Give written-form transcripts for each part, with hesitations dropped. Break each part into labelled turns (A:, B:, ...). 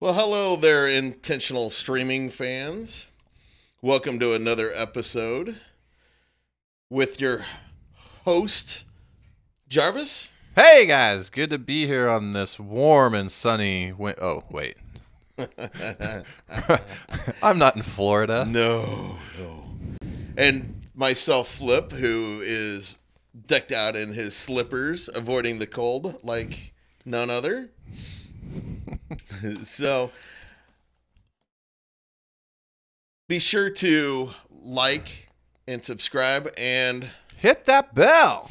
A: Well, hello there, intentional streaming fans. Welcome to another episode with your host, Jarvis.
B: Hey guys, good to be here on this warm and sunny. Oh wait, I'm not in Florida.
A: No. And myself, Flip, who is decked out in his slippers, avoiding the cold like none other. So be sure to like and subscribe, and
B: Hit that bell.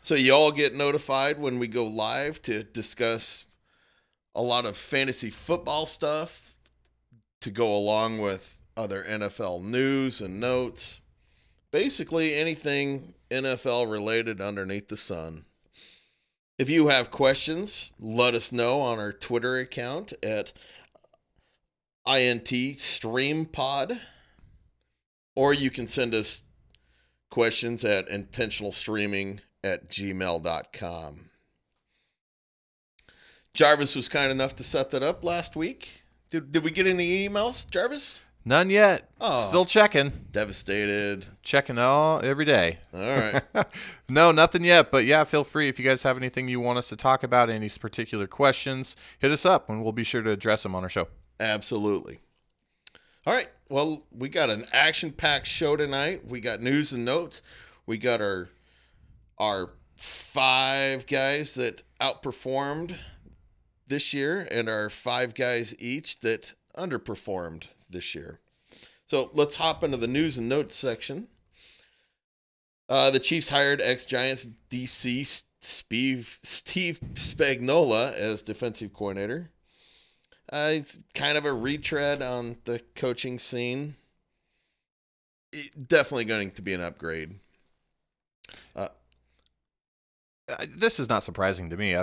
A: so you all get notified when we go live to discuss a lot of fantasy football stuff to go along with other NFL news and notes. Basically anything NFL related underneath the sun. If you have questions, let us know on our Twitter account at INTStreamPod, or you can send us questions at intentionalstreaming@gmail.com. Jarvis was kind enough to set that up last week. Did we get any emails, Jarvis?
B: None yet.
A: Oh.
B: Still checking.
A: Devastated.
B: Checking every day.
A: All right.
B: No, nothing yet. But yeah, feel free if you guys have anything you want us to talk about, any particular questions, hit us up and we'll be sure to address them on our show.
A: Absolutely. All right. Well, we got an action-packed show tonight. We got news and notes. We got our five guys that outperformed this year and our five guys each that underperformed this year. So let's hop into the news and notes section. The Chiefs hired ex-Giants DC Steve Spagnuolo as defensive coordinator. It's kind of a retread on the coaching scene. Definitely going to be an upgrade.
B: This is not surprising to me.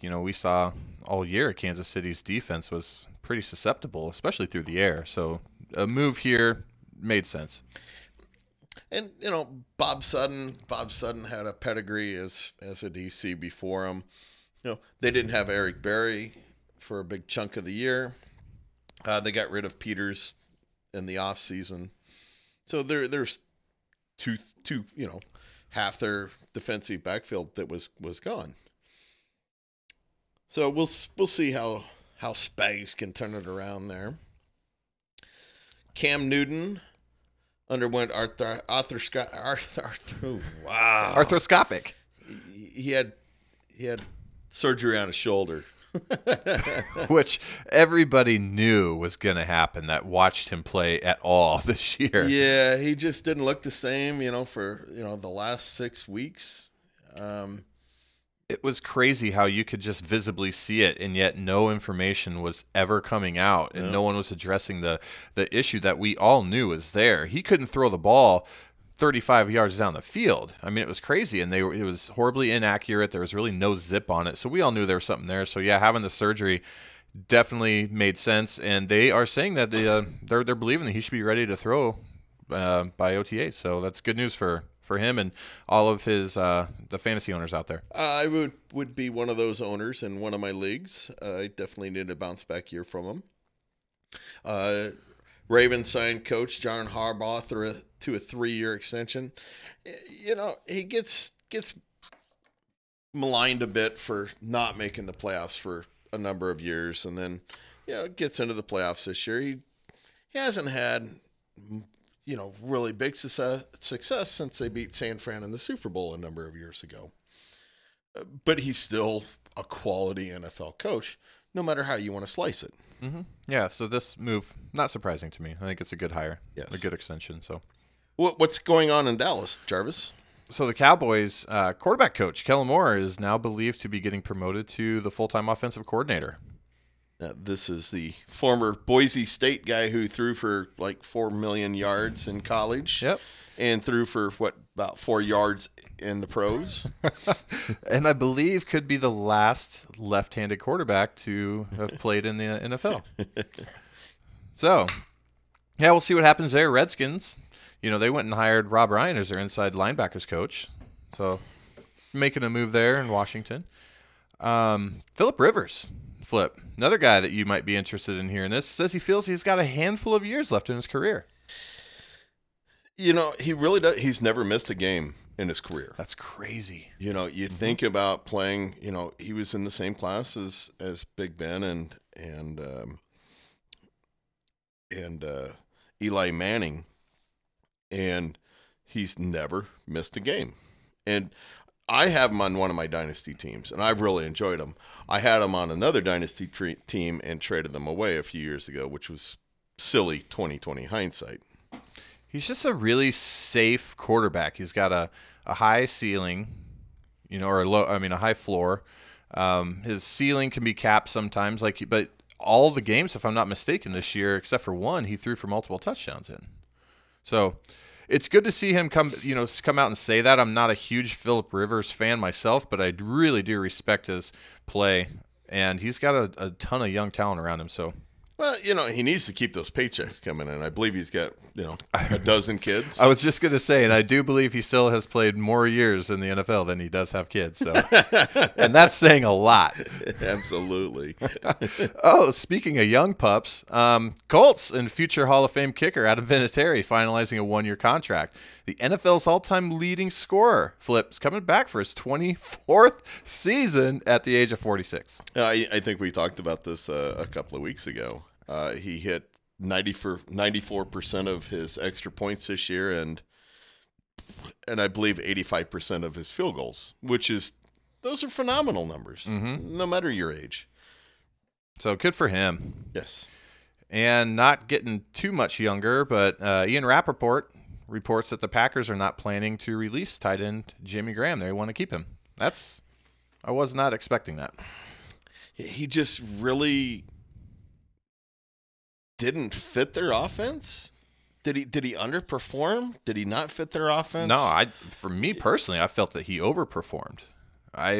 B: We saw all year Kansas City's defense was pretty susceptible, especially through the air. So a move here made sense.
A: And, Bob Sutton had a pedigree as a DC before him. They didn't have Eric Berry for a big chunk of the year. They got rid of Peters in the offseason. So there's two, half their defensive backfield that was gone. So we'll see how Spags can turn it around there. Cam Newton underwent
B: arthroscopic.
A: He had surgery on his shoulder.
B: Which everybody knew was going to happen that watched him play at all this year.
A: Yeah, he just didn't look the same, for, the last 6 weeks.
B: It was crazy how you could just visibly see it, and yet no information was ever coming out, and no one was addressing the issue that we all knew was there. He couldn't throw the ball 35 yards down the field. I mean, it was crazy, and it was horribly inaccurate. There was really no zip on it, so we all knew there was something there. So yeah, having the surgery definitely made sense, and they are saying that they're believing that he should be ready to throw by OTA. So that's good news for him and all of his the fantasy owners out there.
A: I would be one of those owners in one of my leagues. I definitely need a bounce back year from him. Ravens signed coach John Harbaugh to a 3-year extension. He gets maligned a bit for not making the playoffs for a number of years, and then gets into the playoffs this year. He hasn't had really big success since they beat San Fran in the Super Bowl a number of years ago. But he's still a quality NFL coach, no matter how you want to slice it.
B: Mm-hmm. Yeah, so this move, not surprising to me. I think it's a good hire,
A: yes.
B: A good extension. So,
A: what's going on in Dallas, Jarvis?
B: So the Cowboys quarterback coach, Kellen Moore, is now believed to be getting promoted to the full-time offensive coordinator.
A: This is the former Boise State guy who threw for like 4 million yards in college.
B: Yep.
A: And threw for, about 4 yards in the pros.
B: And I believe could be the last left-handed quarterback to have played in the NFL. So, yeah, we'll see what happens there. Redskins, they went and hired Rob Ryan as their inside linebackers coach. So, making a move there in Washington. Phillip Rivers Flip, another guy that you might be interested in hearing this, says he feels he's got a handful of years left in his career.
A: He really does. He's never missed a game in his career.
B: That's crazy.
A: You think about playing, he was in the same class as Big Ben and Eli Manning, and he's never missed a game. And I have him on one of my dynasty teams, and I've really enjoyed him. I had him on another dynasty team and traded them away a few years ago, which was silly 2020 hindsight.
B: He's just a really safe quarterback. He's got a high ceiling, or a high floor. His ceiling can be capped sometimes, but all the games, if I'm not mistaken, this year, except for one, he threw for multiple touchdowns in. So it's good to see him come out and say that. I'm not a huge Phillip Rivers fan myself, but I really do respect his play, and he's got a ton of young talent around him. So.
A: Well, he needs to keep those paychecks coming in. I believe he's got, a dozen kids.
B: I was just going to say, and I do believe he still has played more years in the NFL than he does have kids. So, and that's saying a lot.
A: Absolutely.
B: Oh, speaking of young pups, Colts and future Hall of Fame kicker Adam Vinatieri finalizing a 1-year contract. The NFL's all-time leading scorer, Flip's coming back for his 24th season at the age of 46.
A: I think we talked about this a couple of weeks ago. He hit 94% of his extra points this year, and I believe 85% of his field goals, those are phenomenal numbers, no matter your age.
B: So good for him.
A: Yes. And
B: not getting too much younger, but Ian Rappaport reports that the Packers are not planning to release tight end Jimmy Graham. They want to keep him. I was not expecting that.
A: He just really didn't fit their offense. Did he underperform? Did he not fit their offense?
B: No, for me personally, I felt that he overperformed. I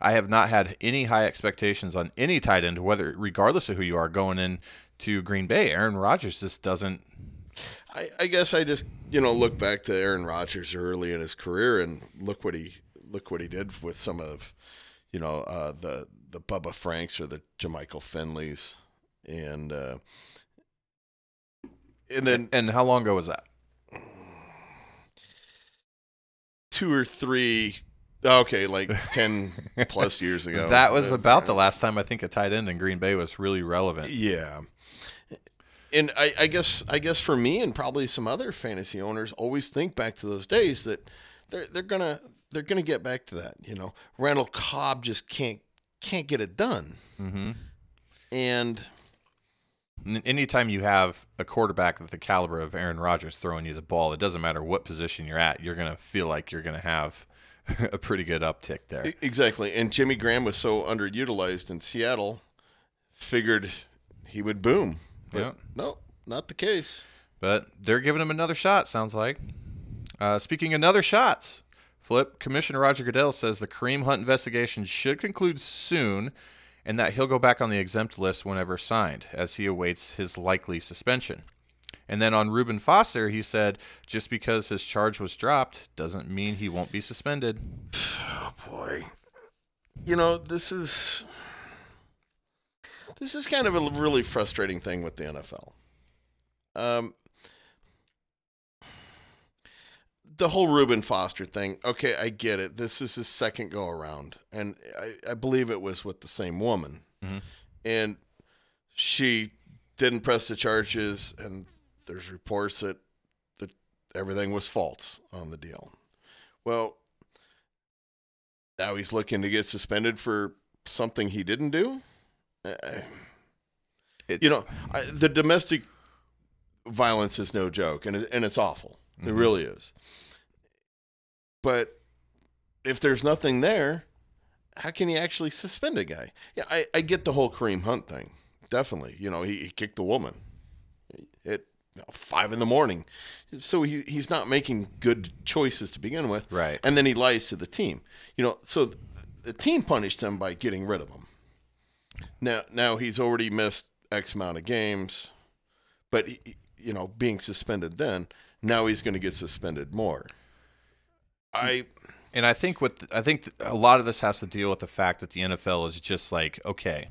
B: have not had any high expectations on any tight end, regardless of who you are, going into Green Bay. Aaron Rodgers just doesn't.
A: I guess I just look back to Aaron Rodgers early in his career and look what he did with some of the Bubba Franks or the Jermichael Finleys, and then
B: how long ago was that?
A: 2 or 3. Okay, like 10 plus years ago.
B: That was about the last time I think a tight end in Green Bay was really relevant.
A: Yeah. And I guess for me and probably some other fantasy owners always think back to those days that they're gonna get back to that. Randall Cobb just can't get it done.
B: Mm-hmm.
A: And
B: anytime you have a quarterback of the caliber of Aaron Rodgers throwing you the ball, it doesn't matter what position you're at, you're gonna feel like you're gonna have a pretty good uptick there.
A: Exactly. And Jimmy Graham was so underutilized in Seattle, figured he would boom. But
B: yeah.
A: No, not the case.
B: But they're giving him another shot, sounds like. Speaking of another shots, Flip, Commissioner Roger Goodell says the Kareem Hunt investigation should conclude soon and that he'll go back on the exempt list whenever signed, as he awaits his likely suspension. And then on Reuben Foster, he said, just because his charge was dropped doesn't mean he won't be suspended.
A: Oh, boy. This is kind of a really frustrating thing with the NFL. The whole Reuben Foster thing, okay, I get it. This is his second go-around, and I believe it was with the same woman.
B: Mm-hmm.
A: And she didn't press the charges, and there's reports that everything was false on the deal. Well, now he's looking to get suspended for something he didn't do. The domestic violence is no joke, and it's awful. Mm-hmm. It really is. But if there's nothing there, how can you actually suspend a guy? Yeah, I get the whole Kareem Hunt thing. Definitely. He kicked the woman at 5 a.m. So he's not making good choices to begin with.
B: Right.
A: And then he lies to the team. So the team punished him by getting rid of him. Now he's already missed X amount of games, but being suspended then, now he's going to get suspended more. I
B: think a lot of this has to deal with the fact that the NFL is just like, okay,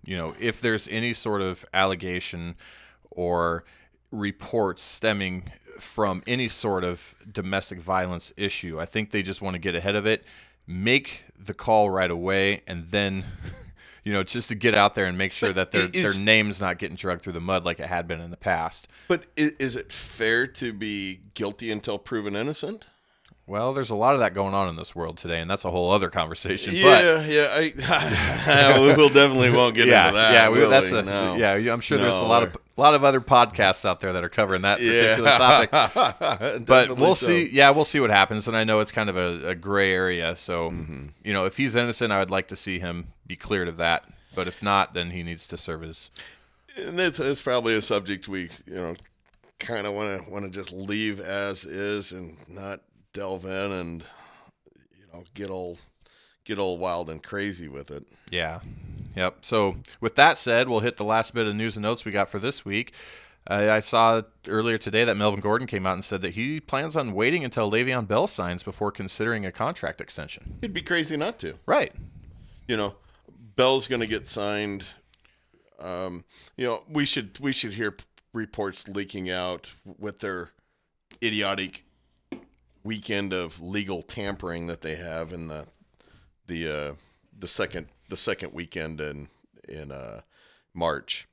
B: if there's any sort of allegation or reports stemming from any sort of domestic violence issue, I think they just want to get ahead of it, make the call right away, and then just to get out there and make sure that their name's not getting dragged through the mud like it had been in the past.
A: But is it fair to be guilty until proven innocent?
B: Well, there's a lot of that going on in this world today, and that's a whole other conversation.
A: Yeah. We definitely won't get into that.
B: Yeah,
A: really,
B: I'm sure there's a lot of other podcasts out there that are covering that particular topic. But we'll see. Yeah, we'll see what happens. And I know it's kind of a gray area. So, if he's innocent, I would like to see him be cleared of that. But if not, then he needs to serve his.
A: And it's probably a subject we kind of want to just leave as is and not delve in and get all wild and crazy with it.
B: Yeah. Yep. So with that said, we'll hit the last bit of news and notes we got for this week. I saw earlier today that Melvin Gordon came out and said that he plans on waiting until Le'Veon Bell signs before considering a contract extension.
A: It'd be crazy not to.
B: Right.
A: Bell's going to get signed. We should hear reports leaking out with their idiotic weekend of legal tampering that they have in the second weekend in March,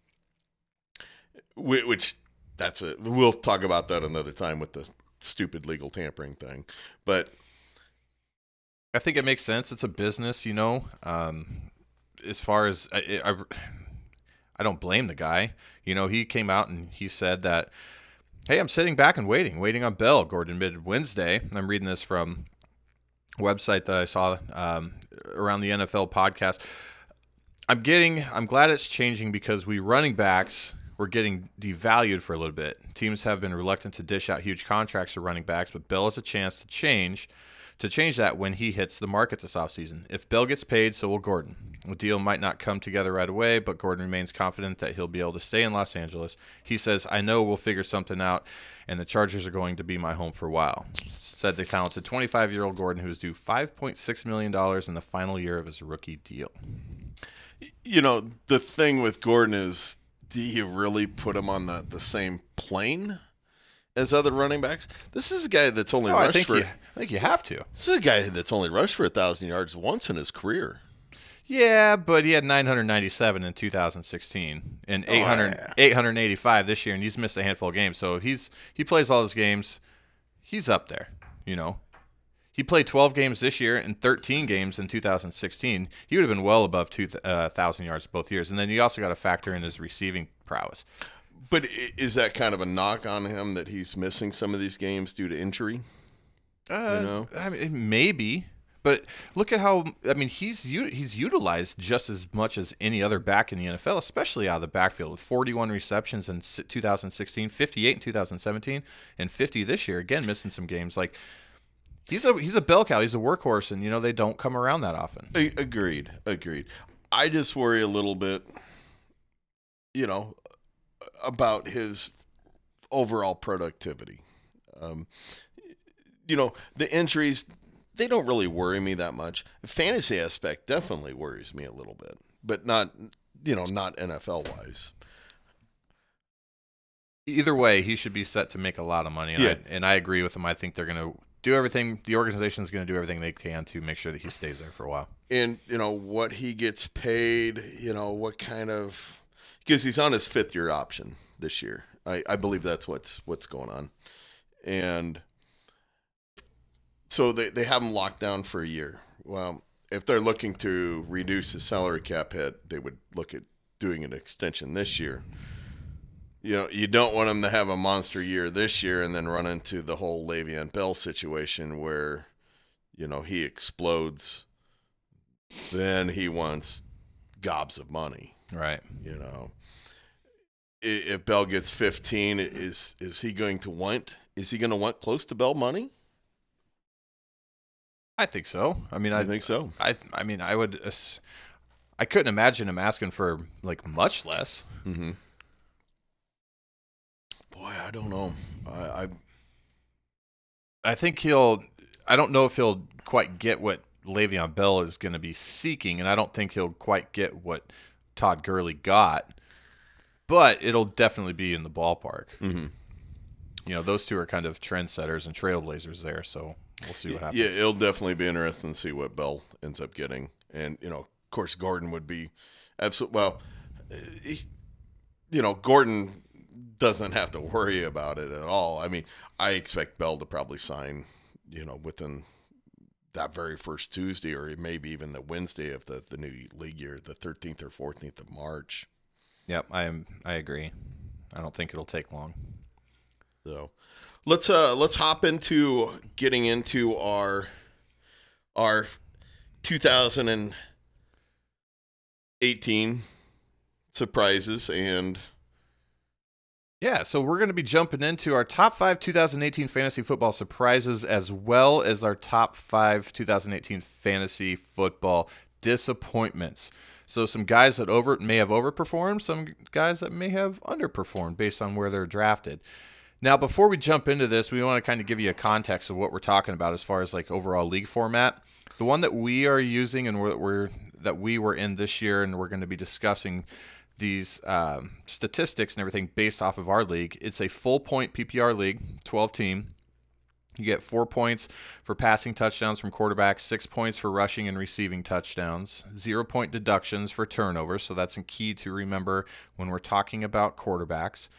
A: which we'll talk about that another time with the stupid legal tampering thing. But
B: I think it makes sense. It's a business, as far as I don't blame the guy. He came out and he said that, hey, I'm sitting back and waiting on Bell, Gordon admitted Wednesday. I'm reading this from a website that I saw around the NFL podcast. I'm glad it's changing because we running backs were getting devalued for a little bit. Teams have been reluctant to dish out huge contracts for running backs, but Bell has a chance to change that when he hits the market this offseason. If Bell gets paid, so will Gordon. The deal might not come together right away, but Gordon remains confident that he'll be able to stay in Los Angeles. He says, I know we'll figure something out, and the Chargers are going to be my home for a while, said the talented 25-year-old Gordon, who is due $5.6 million in the final year of his rookie deal.
A: The thing with Gordon is, do you really put him on the same plane as other running backs? This is a guy that's only rushed for...
B: I think you have to.
A: This is a guy that's only rushed for 1,000 yards once in his career.
B: Yeah, but he had 997 in 2016 and 885 this year, and he's missed a handful of games. So he plays all his games. He's up there, He played 12 games this year and 13 games in 2016. He would have been well above 2,000 yards both years. And then you also got to factor in his receiving prowess.
A: But is that kind of a knock on him that he's missing some of these games due to injury?
B: I mean, maybe, but look at how he's utilized just as much as any other back in the NFL, especially out of the backfield, with 41 receptions in 2016, 58 in 2017, and 50 this year. Again, missing some games. Like he's a bell cow. He's a workhorse, and they don't come around that often.
A: Agreed. I just worry a little bit, about his overall productivity. The injuries, they don't really worry me that much. The fantasy aspect definitely worries me a little bit, but not NFL wise.
B: Either way, he should be set to make a lot of money. And I agree with him. I think they're going to do everything. The organization is going to do everything they can to make sure that he stays there for a while.
A: And, what he gets paid, what kind of, because he's on his 5th-year option this year. I believe that's what's going on. And so they have him locked down for a year. Well, if they're looking to reduce his salary cap hit, they would look at doing an extension this year. You don't want him to have a monster year this year and then run into the whole Le'Veon Bell situation where, he explodes. Then he wants gobs of money.
B: Right.
A: If Bell gets 15, is he going to want close to Bell money?
B: I think so.
A: I think so.
B: I couldn't imagine him asking for much less.
A: Mm-hmm. Boy, I don't know.
B: I think I don't know if he'll quite get what Le'Veon Bell is going to be seeking, and I don't think he'll quite get what Todd Gurley got, but it'll definitely be in the ballpark.
A: Mm-hmm.
B: You know, those two are kind of trendsetters and trailblazers there, so we'll see what happens.
A: Yeah, it'll definitely be interesting to see what Bell ends up getting. And, of course, Gordon would be absolutely, well, Gordon doesn't have to worry about it at all. I mean, I expect Bell to probably sign, within that very first Tuesday or maybe even the Wednesday of the new league year, the 13th or 14th of March.
B: Yep, I agree. I don't think it'll take long.
A: So let's hop into getting into our 2018 surprises and
B: yeah, so we're going to be jumping into our top 5 2018 fantasy football surprises as well as our top 5 2018 fantasy football disappointments. So some guys that may have overperformed, some guys that may have underperformed based on where they're drafted. Now, before we jump into this, we want to kind of give you a context of what we're talking about as far as like overall league format. The one that we are using and that we were in this year, and we're going to be discussing these statistics and everything based off of our league. It's a full point PPR league, 12 team. You get 4 points for passing touchdowns from quarterbacks, 6 points for rushing and receiving touchdowns, 0 point deductions for turnovers. So that's a key to remember when we're talking about quarterbacks.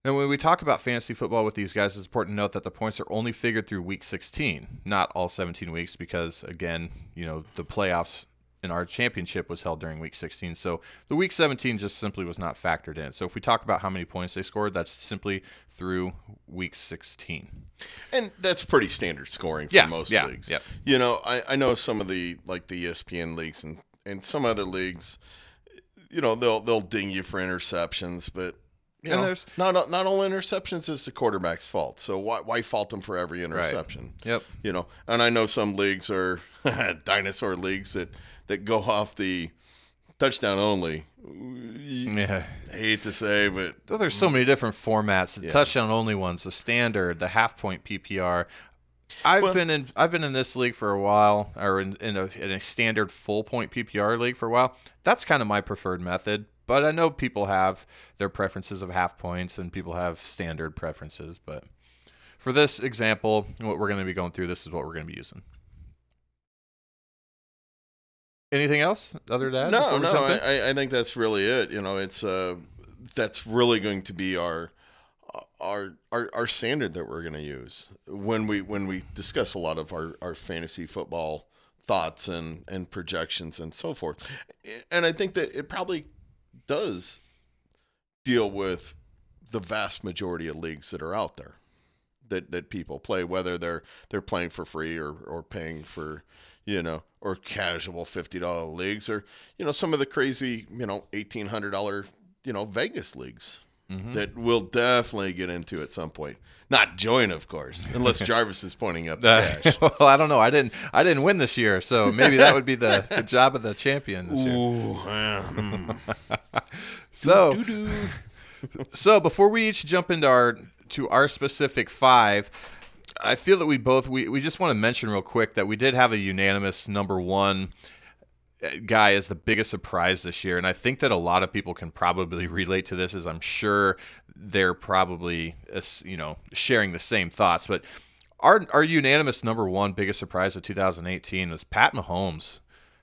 B: And when we talk about fantasy football with these guys, it's important to note that the points are only figured through week 16, not all 17 weeks, because again, the playoffs in our championship was held during week 16. So the week 17 just simply was not factored in. So if we talk about how many points they scored, that's simply through week 16.
A: And that's pretty standard scoring for most leagues.
B: Yeah.
A: I know some of the ESPN leagues and some other leagues, they'll ding you for interceptions, but there's not all interceptions is the quarterback's fault. So why fault them for every interception?
B: Right.
A: Yep. And I know some leagues are dinosaur leagues that go off the touchdown only.
B: Yeah.
A: I hate to say, but
B: there's so many different formats. The touchdown only ones, the standard, the half point PPR. I've been in this league for a while, or in a standard full point PPR league for a while. That's kind of my preferred method. But I know people have their preferences of half points and people have standard preferences. But for this example, what we're going to be going through, this is what we're going to be using. Anything else other than that?
A: I think that's really it. It's that's really going to be our standard that we're going to use when we discuss a lot of our fantasy football thoughts and projections and so forth. And I think that it probably does deal with the vast majority of leagues that are out there that people play, whether they're playing for free or paying for, or casual $50 leagues, or, some of the crazy, $1,800, Vegas leagues that we'll definitely get into at some point. Not join, of course, unless Jarvis is pointing up the cash.
B: Well, I don't know. I didn't win this year, so maybe that would be the job of the champion this year. So before we each jump into our specific 5, I feel that we just want to mention real quick that we did have a unanimous number 1 guy as the biggest surprise this year, and I think that a lot of people can probably relate to this, as I'm sure they're probably sharing the same thoughts. But our unanimous number 1 biggest surprise of 2018 was Pat Mahomes.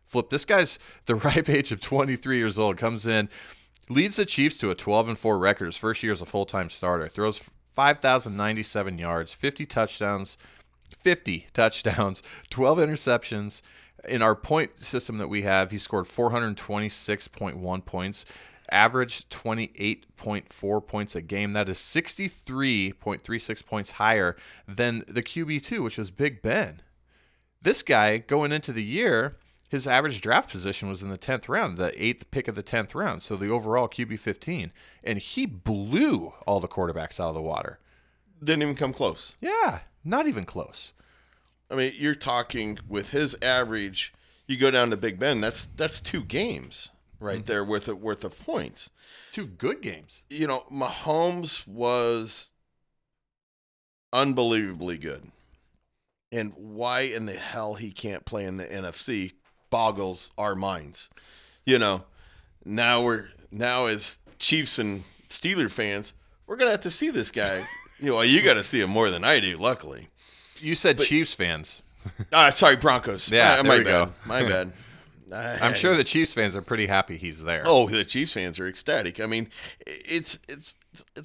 B: Flip, this guy's the ripe age of 23 years old, comes in, leads the Chiefs to a 12-4 record his first year as a full-time starter, throws 5,097 yards, 50 touchdowns, 12 interceptions. In our point system that we have, he scored 426.1 points, averaged 28.4 points a game. That is 63.36 points higher than the QB2, which was Big Ben. This guy, going into the year, his average draft position was in the 10th round, the 8th pick of the 10th round, so the overall QB15. And he blew all the quarterbacks out of the water.
A: Didn't even come close.
B: Yeah, not even close.
A: I mean, you're talking with his average, you go down to Big Ben, that's 2 games right there worth of points.
B: 2 good games.
A: Mahomes was unbelievably good. And why in the hell he can't play in the NFC boggles our minds. now as Chiefs and Steeler fans, we're gonna have to see this guy. You got to see him more than I do. Luckily,
B: you said Chiefs fans.
A: Sorry, Broncos.
B: Yeah,
A: my bad.
B: go.
A: My bad.
B: I'm sure the Chiefs fans are pretty happy he's there.
A: Oh, the Chiefs fans are ecstatic. I mean, it's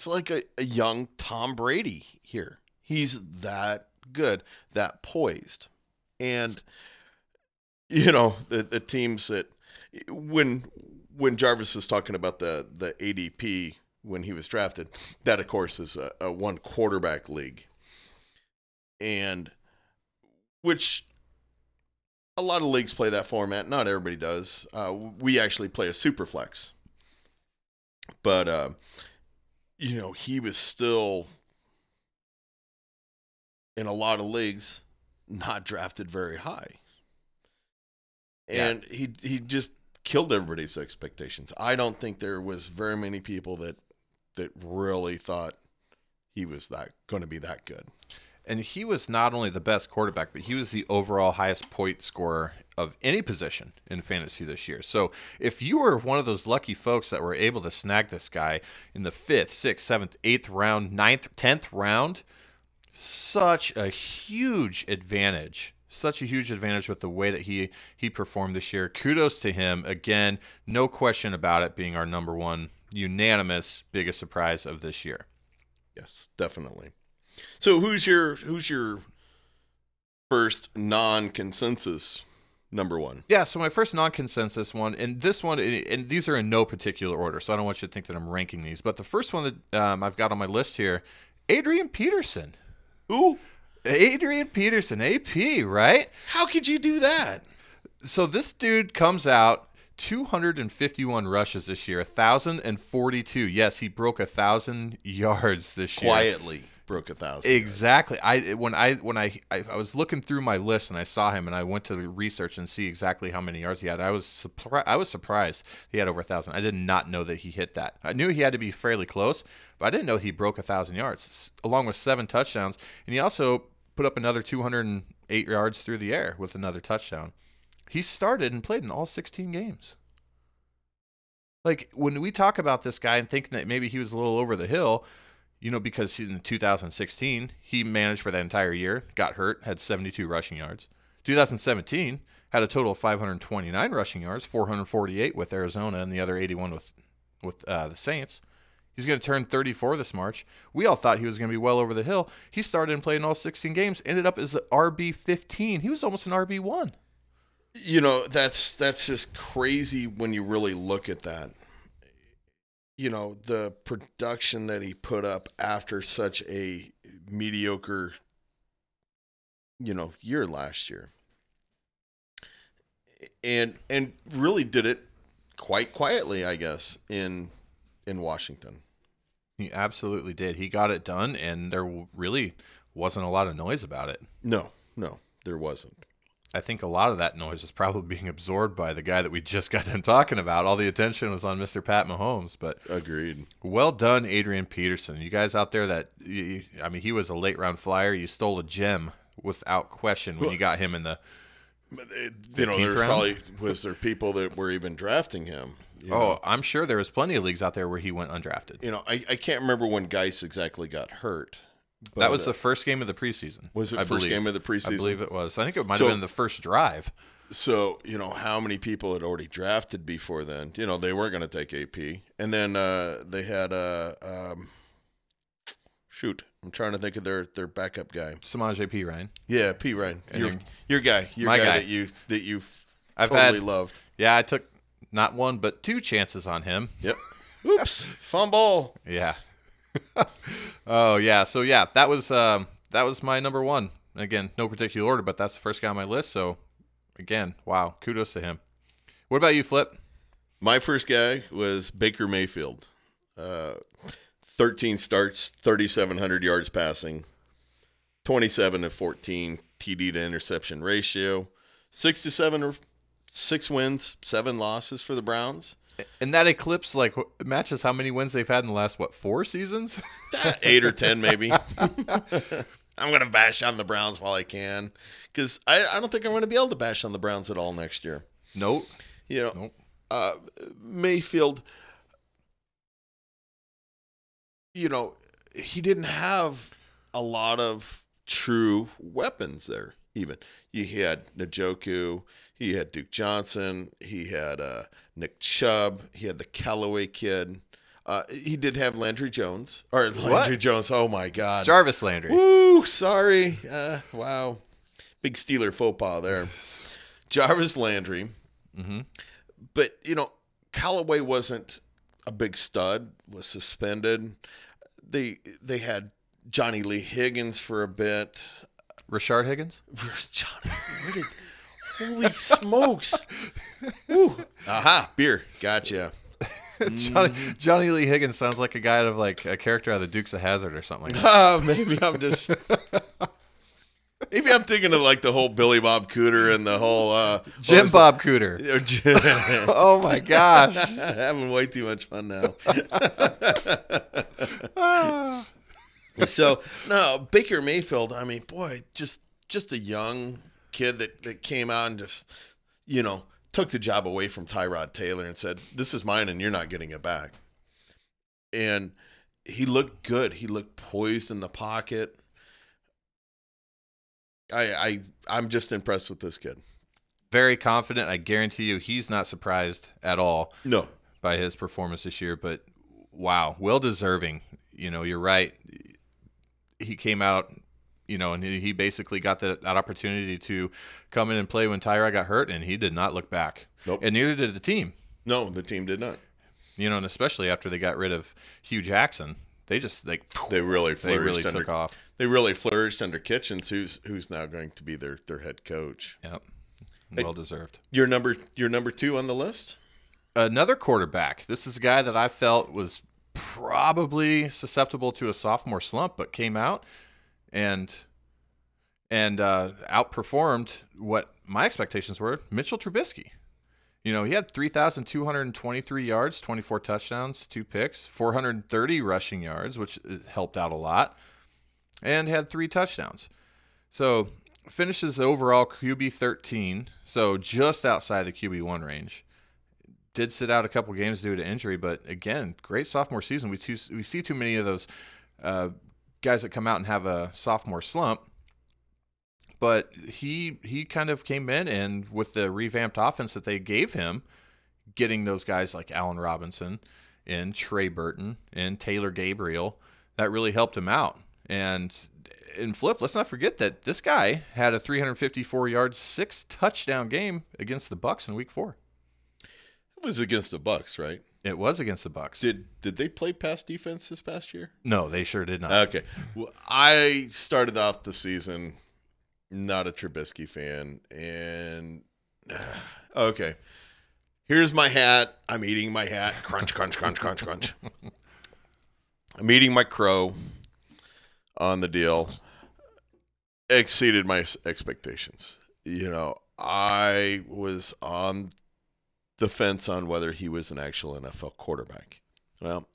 A: like a young Tom Brady here. He's that good, that poised. And, the teams that when Jarvis was talking about the ADP when he was drafted, that, of course, is a one quarterback league. And which a lot of leagues play that format. Not everybody does. We actually play a super flex. But, he was still, in a lot of leagues, not drafted very high. And he just killed everybody's expectations. I don't think there was very many people that really thought he was going to be that good.
B: And he was not only the best quarterback, but he was the overall highest point scorer of any position in fantasy this year. So if you were one of those lucky folks that were able to snag this guy in the 5th, 6th, 7th, 8th round, 9th, 10th round, such a huge advantage. Such a huge advantage with the way that he performed this year. Kudos to him. Again, no question about it being our number one unanimous biggest surprise of this year.
A: Yes, definitely. So who's your first non-consensus number one?
B: Yeah, so my first non-consensus one, and this one, and these are in no particular order, so I don't want you to think that I'm ranking these, but the first one that I've got on my list here, Adrian Peterson.
A: Who?
B: Adrian Peterson, AP, right?
A: How could you do that?
B: So this dude comes out 251 rushes this year, 1,042. Yes, he broke 1,000 yards this year.
A: Quietly broke 1,000.
B: Exactly. When I was looking through my list and I saw him and I went to research and see exactly how many yards he had. I was surprised he had over 1,000. I did not know that he hit that. I knew he had to be fairly close, but I didn't know he broke 1,000 yards, along with 7 touchdowns. And he also put up another 208 yards through the air with another touchdown. He started and played in all 16 games. Like, when we talk about this guy and thinking that maybe he was a little over the hill, because in 2016, he managed for that entire year, got hurt, had 72 rushing yards. 2017, had a total of 529 rushing yards, 448 with Arizona and the other 81 with the Saints. He's going to turn 34 this March. We all thought he was going to be well over the hill. He started and played in all 16 games, ended up as the RB15. He was almost an RB1.
A: That's just crazy when you really look at that. The production that he put up after such a mediocre, year last year. And really did it quite quietly, I guess, in Washington.
B: He absolutely did. He got it done, and there really wasn't a lot of noise about it.
A: No, there wasn't.
B: I think a lot of that noise is probably being absorbed by the guy that we just got done talking about. All the attention was on Mr. Pat Mahomes. But
A: agreed.
B: Well done, Adrian Peterson. You guys out there he was a late-round flyer. You stole a gem without question when you got him in the
A: there's probably was there people that were even drafting him.
B: I'm sure there was plenty of leagues out there where he went undrafted.
A: I can't remember when Geis exactly got hurt. But
B: that was the first game of the preseason.
A: Was it first game of the preseason?
B: I believe it was. I think it might have been the first drive.
A: So, how many people had already drafted before then? They weren't going to take AP. And then they had I'm trying to think of their backup guy.
B: Samaj P. Ryan.
A: Yeah, P. Ryan. Your guy. Your guy that you totally loved.
B: Yeah, I took not one but 2 chances on him.
A: Yep. Oops. Fumble.
B: Yeah. Oh yeah, so yeah, that was my number one. Again, no particular order, but that's the first guy on my list. So again, wow, kudos to him. What about you, Flip?
A: My first guy was Baker Mayfield. 13 starts, 3,700 yards passing, 27-14 TD to interception ratio, 6 wins, 7 losses for the Browns.
B: And that eclipse matches how many wins they've had in the last 4 seasons?
A: 8 or 10 maybe. I'm going to bash on the Browns while I can, because I don't think I'm going to be able to bash on the Browns at all next year.
B: Nope.
A: Nope. Mayfield, he didn't have a lot of true weapons there. Even he had Njoku, he had Duke Johnson, he had Nick Chubb, he had the Callaway kid. He did have Landry Jones. Oh my God.
B: Jarvis Landry.
A: Woo, sorry. Wow. Big Steeler faux pas there. Jarvis Landry.
B: Mm-hmm.
A: But, Callaway wasn't a big stud, was suspended. They had Johnny Lee Higgins for a bit.
B: Rashard Higgins?
A: Holy smokes. Woo. Aha, beer. Gotcha.
B: Johnny Lee Higgins sounds like a guy out of like a character out of the Dukes of Hazzard or something like that.
A: Maybe I'm thinking of like the whole Billy Bob Cooter and the whole
B: Jim Bob Cooter. Oh my gosh.
A: Having way too much fun now. So no, Baker Mayfield, I mean, boy, just a young kid that came out and just, took the job away from Tyrod Taylor and said, "This is mine and you're not getting it back." And he looked good. He looked poised in the pocket. I'm just impressed with this kid.
B: Very confident. I guarantee you he's not surprised at all by his performance this year, but wow, well deserving. You're right. He came out, and he basically got that opportunity to come in and play when Tyrod got hurt, and he did not look back.
A: Nope.
B: And neither did the team.
A: No, the team did not.
B: And especially after they got rid of Hugh Jackson, they really took off.
A: They really flourished under Kitchens, who's now going to be their head coach.
B: Yep. Well deserved.
A: Your number 2 on the list?
B: Another quarterback. This is a guy that I felt was probably susceptible to a sophomore slump, but came out and outperformed what my expectations were. Mitchell Trubisky. He had 3,223 yards, 24 touchdowns, 2 picks, 430 rushing yards, which helped out a lot, and had 3 touchdowns. So finishes the overall QB 13, so just outside the QB1 range. Did sit out a couple games due to injury, but again, great sophomore season. We see too many of those guys that come out and have a sophomore slump. But he kind of came in, and with the revamped offense that they gave him, getting those guys like Allen Robinson and Trey Burton and Taylor Gabriel, that really helped him out. And in Flip, let's not forget that this guy had a 354-yard, 6-touchdown game against the Bucs in Week 4.
A: It was against the Bucs, right?
B: It was against the Bucs.
A: Did they play pass defense this past year?
B: No, they sure did not.
A: Okay. Well, I started off the season not a Trubisky fan, and okay. Here's my hat. I'm eating my hat. Crunch, crunch, crunch, crunch, crunch. I'm eating my crow on the deal. Exceeded my expectations. I was on the fence on whether he was an actual NFL quarterback. Well,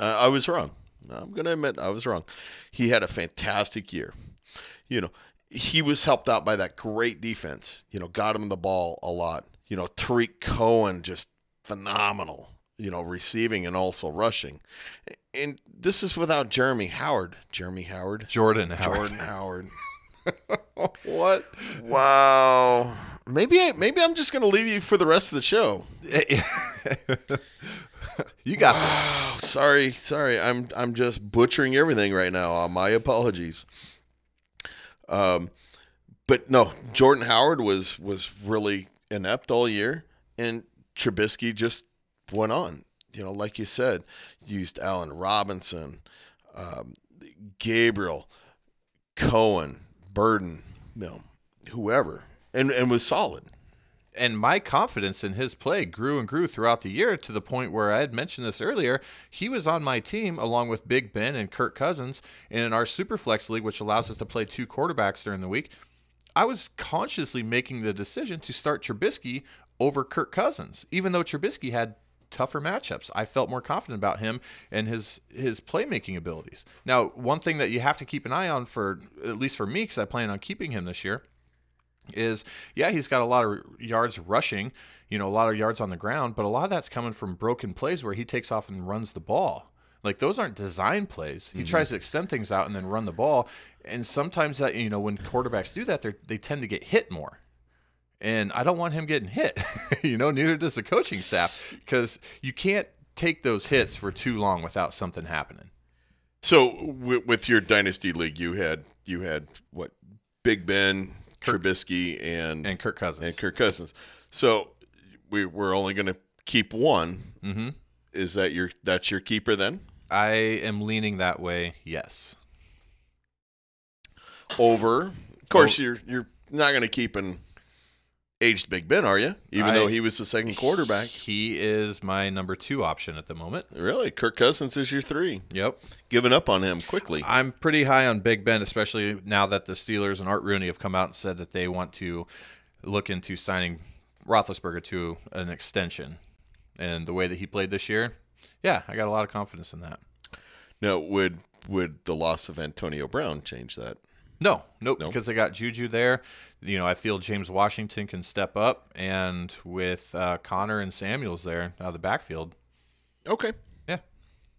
A: I was wrong. I'm going to admit I was wrong. He had a fantastic year. He was helped out by that great defense. Got him the ball a lot. Tariq Cohen, just phenomenal, receiving and also rushing. And this is without Jordan Howard.
B: What?
A: Wow. Maybe I'm just going to leave you for the rest of the show.
B: You got that.
A: Sorry. I'm just butchering everything right now. My apologies. But no, Jordan Howard was really inept all year, and Trubisky just went on. Like you said, used Allen Robinson, Gabriel, Cohen, Burden, whoever, and was solid.
B: And my confidence in his play grew and grew throughout the year to the point where I had mentioned this earlier. He was on my team along with Big Ben and Kirk Cousins in our Superflex League, which allows us to play 2 quarterbacks during the week. I was consciously making the decision to start Trubisky over Kirk Cousins, even though Trubisky had tougher matchups. I felt more confident about him and his playmaking abilities. Now, one thing that you have to keep an eye on, for at least for me, because I plan on keeping him this year, is, yeah, he's got a lot of yards rushing, a lot of yards on the ground, but a lot of that's coming from broken plays where he takes off and runs the ball. Like, those aren't design plays. He tries to extend things out and then run the ball. And sometimes that, when quarterbacks do that, they tend to get hit more. And I don't want him getting hit. Neither does the coaching staff, because you can't take those hits for too long without something happening.
A: So with your dynasty league, you had what? Big Ben, Trubisky, and
B: Kirk Cousins.
A: So we're only going to keep one.
B: Mm-hmm.
A: Is that's your keeper then?
B: I am leaning that way. Yes.
A: Of course, you're not going to keep an aged Big Ben, are you? Even though he was the second quarterback.
B: He is my number 2 option at the moment.
A: Really? Kirk Cousins is your 3.
B: Yep.
A: Giving up on him quickly.
B: I'm pretty high on Big Ben, especially now that the Steelers and Art Rooney have come out and said that they want to look into signing Roethlisberger to an extension. And the way that he played this year, yeah, I got a lot of confidence in that.
A: Now, would the loss of Antonio Brown change that?
B: No, because they got Juju there. I feel James Washington can step up, and with Connor and Samuels there out of the backfield.
A: Okay.
B: Yeah.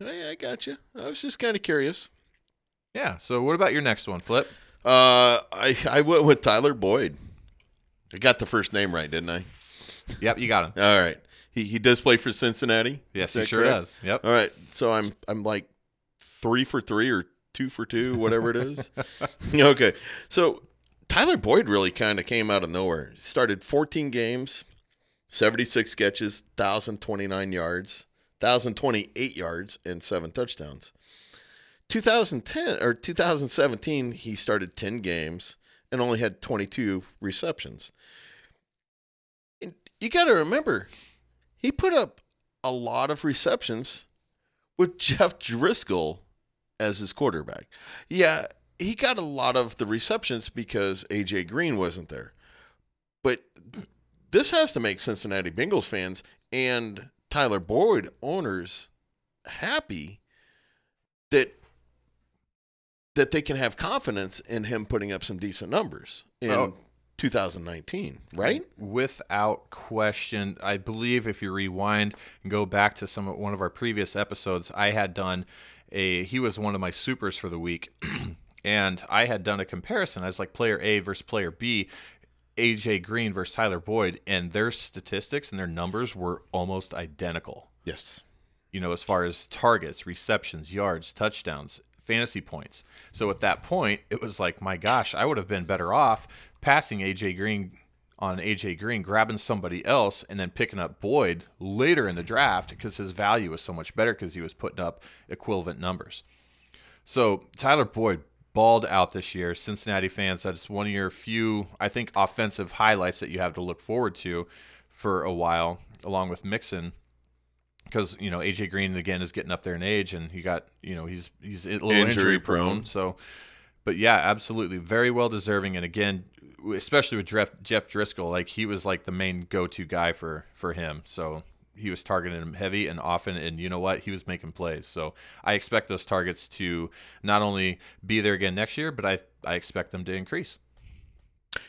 A: I got you. I was just kind of curious.
B: Yeah. So what about your next one, Flip?
A: I went with Tyler Boyd. I got the first name right, didn't I?
B: Yep, you got him.
A: All right. He does play for Cincinnati.
B: Yes, he sure does. Yep.
A: All right. So I'm like 3 for 3 or 2 for 2, whatever it is. Okay. So Tyler Boyd really kind of came out of nowhere. He started 14 games, 76 catches, 1,029 yards, 1,028 yards, and 7 touchdowns. 2017, he started 10 games and only had 22 receptions. And you got to remember, he put up a lot of receptions with Jeff Driscoll as his quarterback. Yeah, he got a lot of the receptions because A.J. Green wasn't there. But this has to make Cincinnati Bengals fans and Tyler Boyd owners happy that they can have confidence in him putting up some decent numbers in 2019, right?
B: Without question. I believe if you rewind and go back to one of our previous episodes, I had done he was one of my supers for the week, and I had done a comparison as like player A versus player B, AJ Green versus Tyler Boyd, and their statistics and their numbers were almost identical.
A: Yes.
B: As far as targets, receptions, yards, touchdowns, fantasy points. So at that point, it was like, my gosh, I would have been better off passing AJ Green, grabbing somebody else, and then picking up Boyd later in the draft because his value was so much better because he was putting up equivalent numbers. So Tyler Boyd balled out this year. Cincinnati fans, that's one of your few, I think, offensive highlights that you have to look forward to for a while, along with Mixon. Because, AJ Green, again, is getting up there in age, and he's a little injury prone. So, but yeah, absolutely. Very well deserving. And again, especially with Jeff Driscoll, like, he was like the main go-to guy for him. So he was targeting him heavy and often, and you know what? He was making plays. So I expect those targets to not only be there again next year, but I expect them to increase.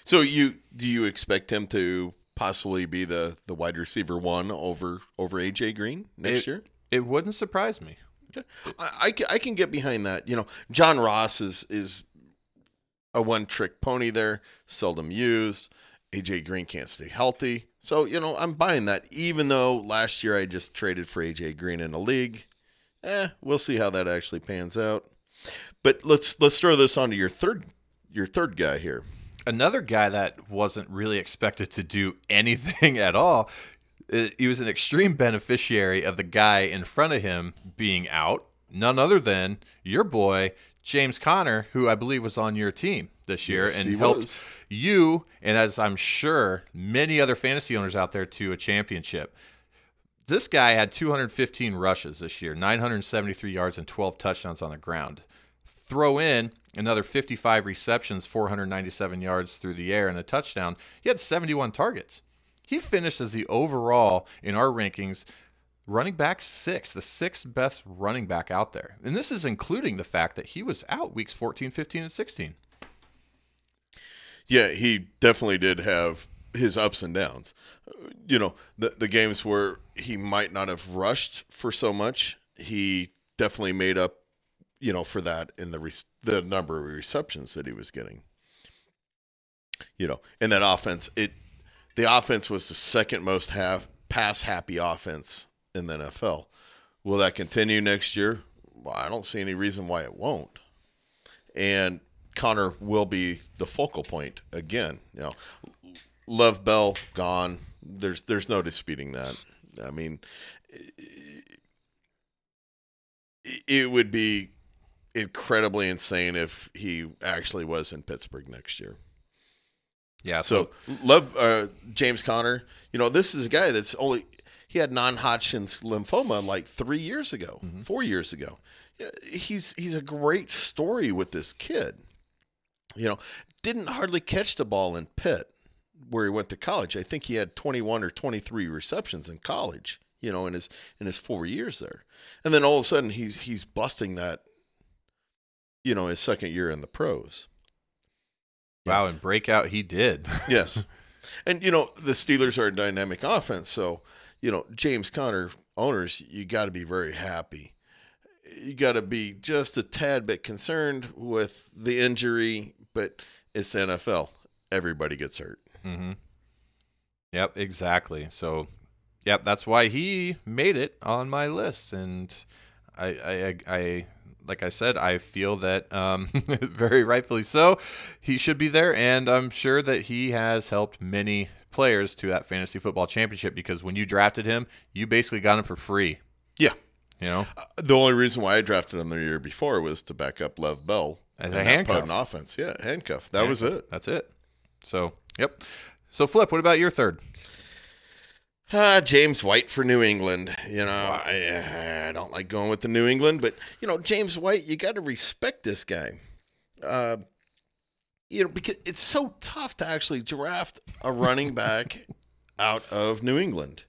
A: So do you expect him to possibly be the wide receiver 1 over AJ Green next year?
B: It wouldn't surprise me.
A: Okay. I can get behind that. John Ross is a one-trick pony there, seldom used. AJ Green can't stay healthy. So, I'm buying that, even though last year I just traded for AJ Green in a league. We'll see how that actually pans out. But let's throw this onto your third guy here.
B: Another guy that wasn't really expected to do anything at all. He was an extreme beneficiary of the guy in front of him being out. None other than your boy, James Conner, who I believe was on your team this year and helped you, and as I'm sure many other fantasy owners out there, to a championship. This guy had 215 rushes this year, 973 yards, and 12 touchdowns on the ground. Throw in another 55 receptions, 497 yards through the air, and a touchdown. He had 71 targets. He finished as the overall, in our rankings, running back 6, the 6th best running back out there. And this is including the fact that he was out weeks 14, 15, and 16.
A: Yeah, he definitely did have his ups and downs. The games where he might not have rushed for so much, he definitely made up, for that in the number of receptions that he was getting. And that offense, the offense was the second most pass happy offense in the NFL. Will that continue next year? Well, I don't see any reason why it won't. And Connor will be the focal point again. Love Bell gone. There's no disputing that. I mean, it would be incredibly insane if he actually was in Pittsburgh next year.
B: Yeah.
A: So love James Conner. This is a guy he had non-Hodgkin's lymphoma like 3 years ago, 4 years ago. He's a great story with this kid. Didn't hardly catch the ball in Pitt where he went to college. I think he had 21 or 23 receptions in college, in his 4 years there. And then all of a sudden he's busting that, his second year in the pros.
B: Wow, and breakout he did.
A: Yes. And, the Steelers are a dynamic offense. So, James Conner owners, you got to be very happy. You got to be just a tad bit concerned with the injury, but it's the NFL. Everybody gets hurt.
B: Mm-hmm. Yep, exactly. So, yep, that's why he made it on my list. And I like I said, I feel that very rightfully so, he should be there. And I'm sure that he has helped many players to that fantasy football championship, because when you drafted him, you basically got him for free.
A: Yeah.
B: The
A: only reason why I drafted him the year before was to back up Lev Bell
B: as a handcuff.
A: Potent offense. Yeah, handcuff. That was it.
B: That's it. So, yep. So, Flip, what about your third?
A: James White for New England. I don't like going with the New England, but, James White, you got to respect this guy. Because it's so tough to actually draft a running back out of New England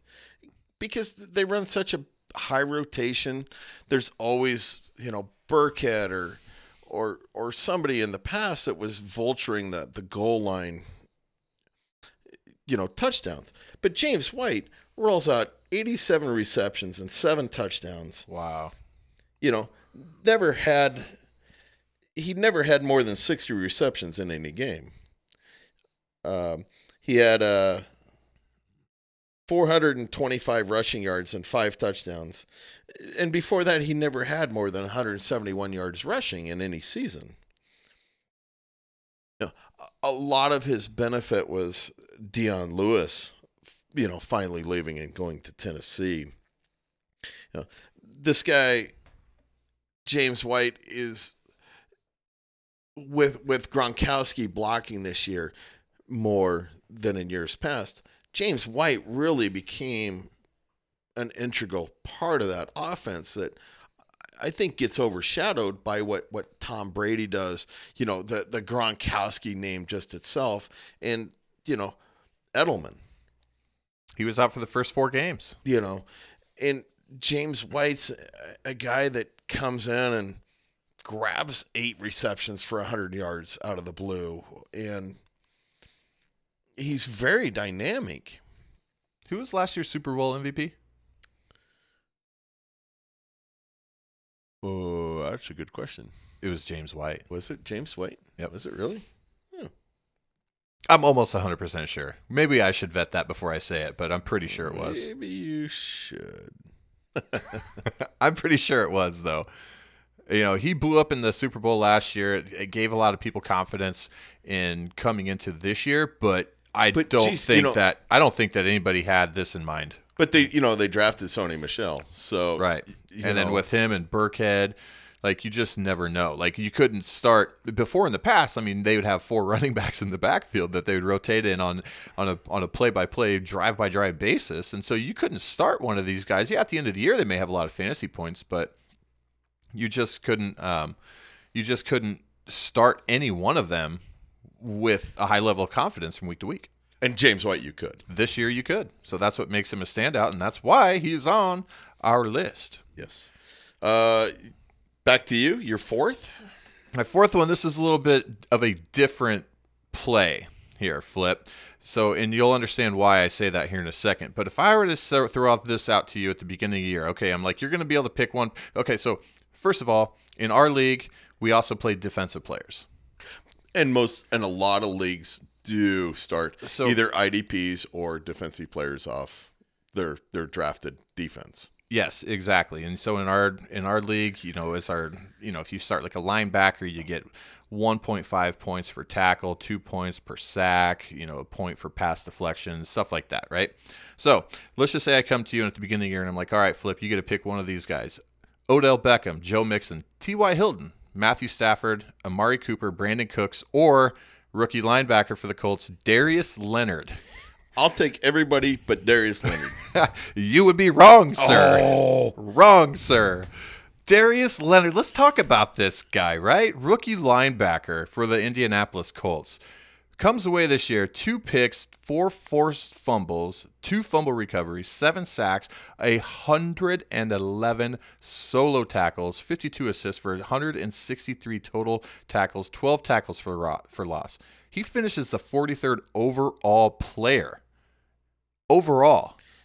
A: because they run such a high rotation. There's always, Burkhead or somebody in the past that was vulturing the goal line, touchdowns. But James White rolls out 87 receptions and 7 touchdowns.
B: Wow.
A: He never had more than 60 receptions in any game. He had 425 rushing yards and 5 touchdowns. And before that, he never had more than 171 yards rushing in any season. A lot of his benefit was Dion Lewis, finally leaving and going to Tennessee. This guy, James White, is with Gronkowski blocking this year more than in years past. James White really became an integral part of that offense that I think gets overshadowed by what Tom Brady does. The Gronkowski name just itself, and Edelman.
B: He was out for the first 4 games.
A: And James White's a guy that comes in and grabs 8 receptions for 100 yards out of the blue, and he's very dynamic.
B: Who was last year's Super Bowl MVP?
A: Oh, that's a good question.
B: It was James White.
A: Was it James White?
B: Yep.
A: Was it really?
B: I'm almost 100% sure. Maybe I should vet that before I say it, but I'm pretty sure it was.
A: Maybe you should.
B: I'm pretty sure it was, though. He blew up in the Super Bowl last year. It gave a lot of people confidence in coming into this year, but I don't think that anybody had this in mind.
A: But they drafted Sony Michel, so
B: right. And then with him and Burkhead, you just never know. You couldn't start before in the past. I mean, they would have 4 running backs in the backfield that they would rotate in on a play-by-play, drive-by-drive basis, and so you couldn't start one of these guys. Yeah, at the end of the year, they may have a lot of fantasy points, but you just couldn't. You just couldn't start any one of them with a high level of confidence from week to week.
A: And James White, you could.
B: This year, you could. So that's what makes him a standout, and that's why he's on our list.
A: Yes. Back to you. Your fourth?
B: My fourth one, this is a little bit of a different play. here, Flip. So, and you'll understand why I say that here in a second. But if I were to throw this out to you at the beginning of the year, okay, I'm like, you're going to be able to pick one. Okay, so first of all, in our league, we also play defensive players.
A: And a lot of leagues do start either IDPs or defensive players off their drafted defense.
B: Yes, exactly. And so in our league, if you start like a linebacker, you get 1.5 points for tackle, 2 points per sack, a point for pass deflection, stuff like that, right? So let's just say I come to you at the beginning of the year and I'm like, all right, Flip, you get to pick one of these guys. Odell Beckham, Joe Mixon, T.Y. Hilton, Matthew Stafford, Amari Cooper, Brandon Cooks, or rookie linebacker for the Colts, Darius Leonard.
A: I'll take everybody but Darius Leonard.
B: You would be wrong, sir.
A: Oh.
B: Wrong, sir. Darius Leonard. Let's talk about this guy, right? Rookie linebacker for the Indianapolis Colts. Comes away this year, 2 picks, 4 forced fumbles, 2 fumble recoveries, 7 sacks, 111 solo tackles, 52 assists for 163 total tackles, 12 tackles for loss. He finishes the 43rd overall player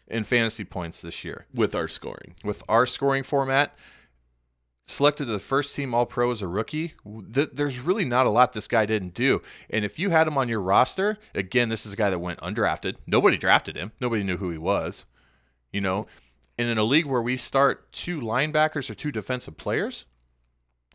B: in fantasy points this year.
A: With our scoring.
B: With our scoring format. Selected to the first team All-Pro as a rookie. There's really not a lot this guy didn't do. And if you had him on your roster, again, this is a guy that went undrafted. Nobody drafted him. Nobody knew who he was. And in a league where we start 2 linebackers or 2 defensive players,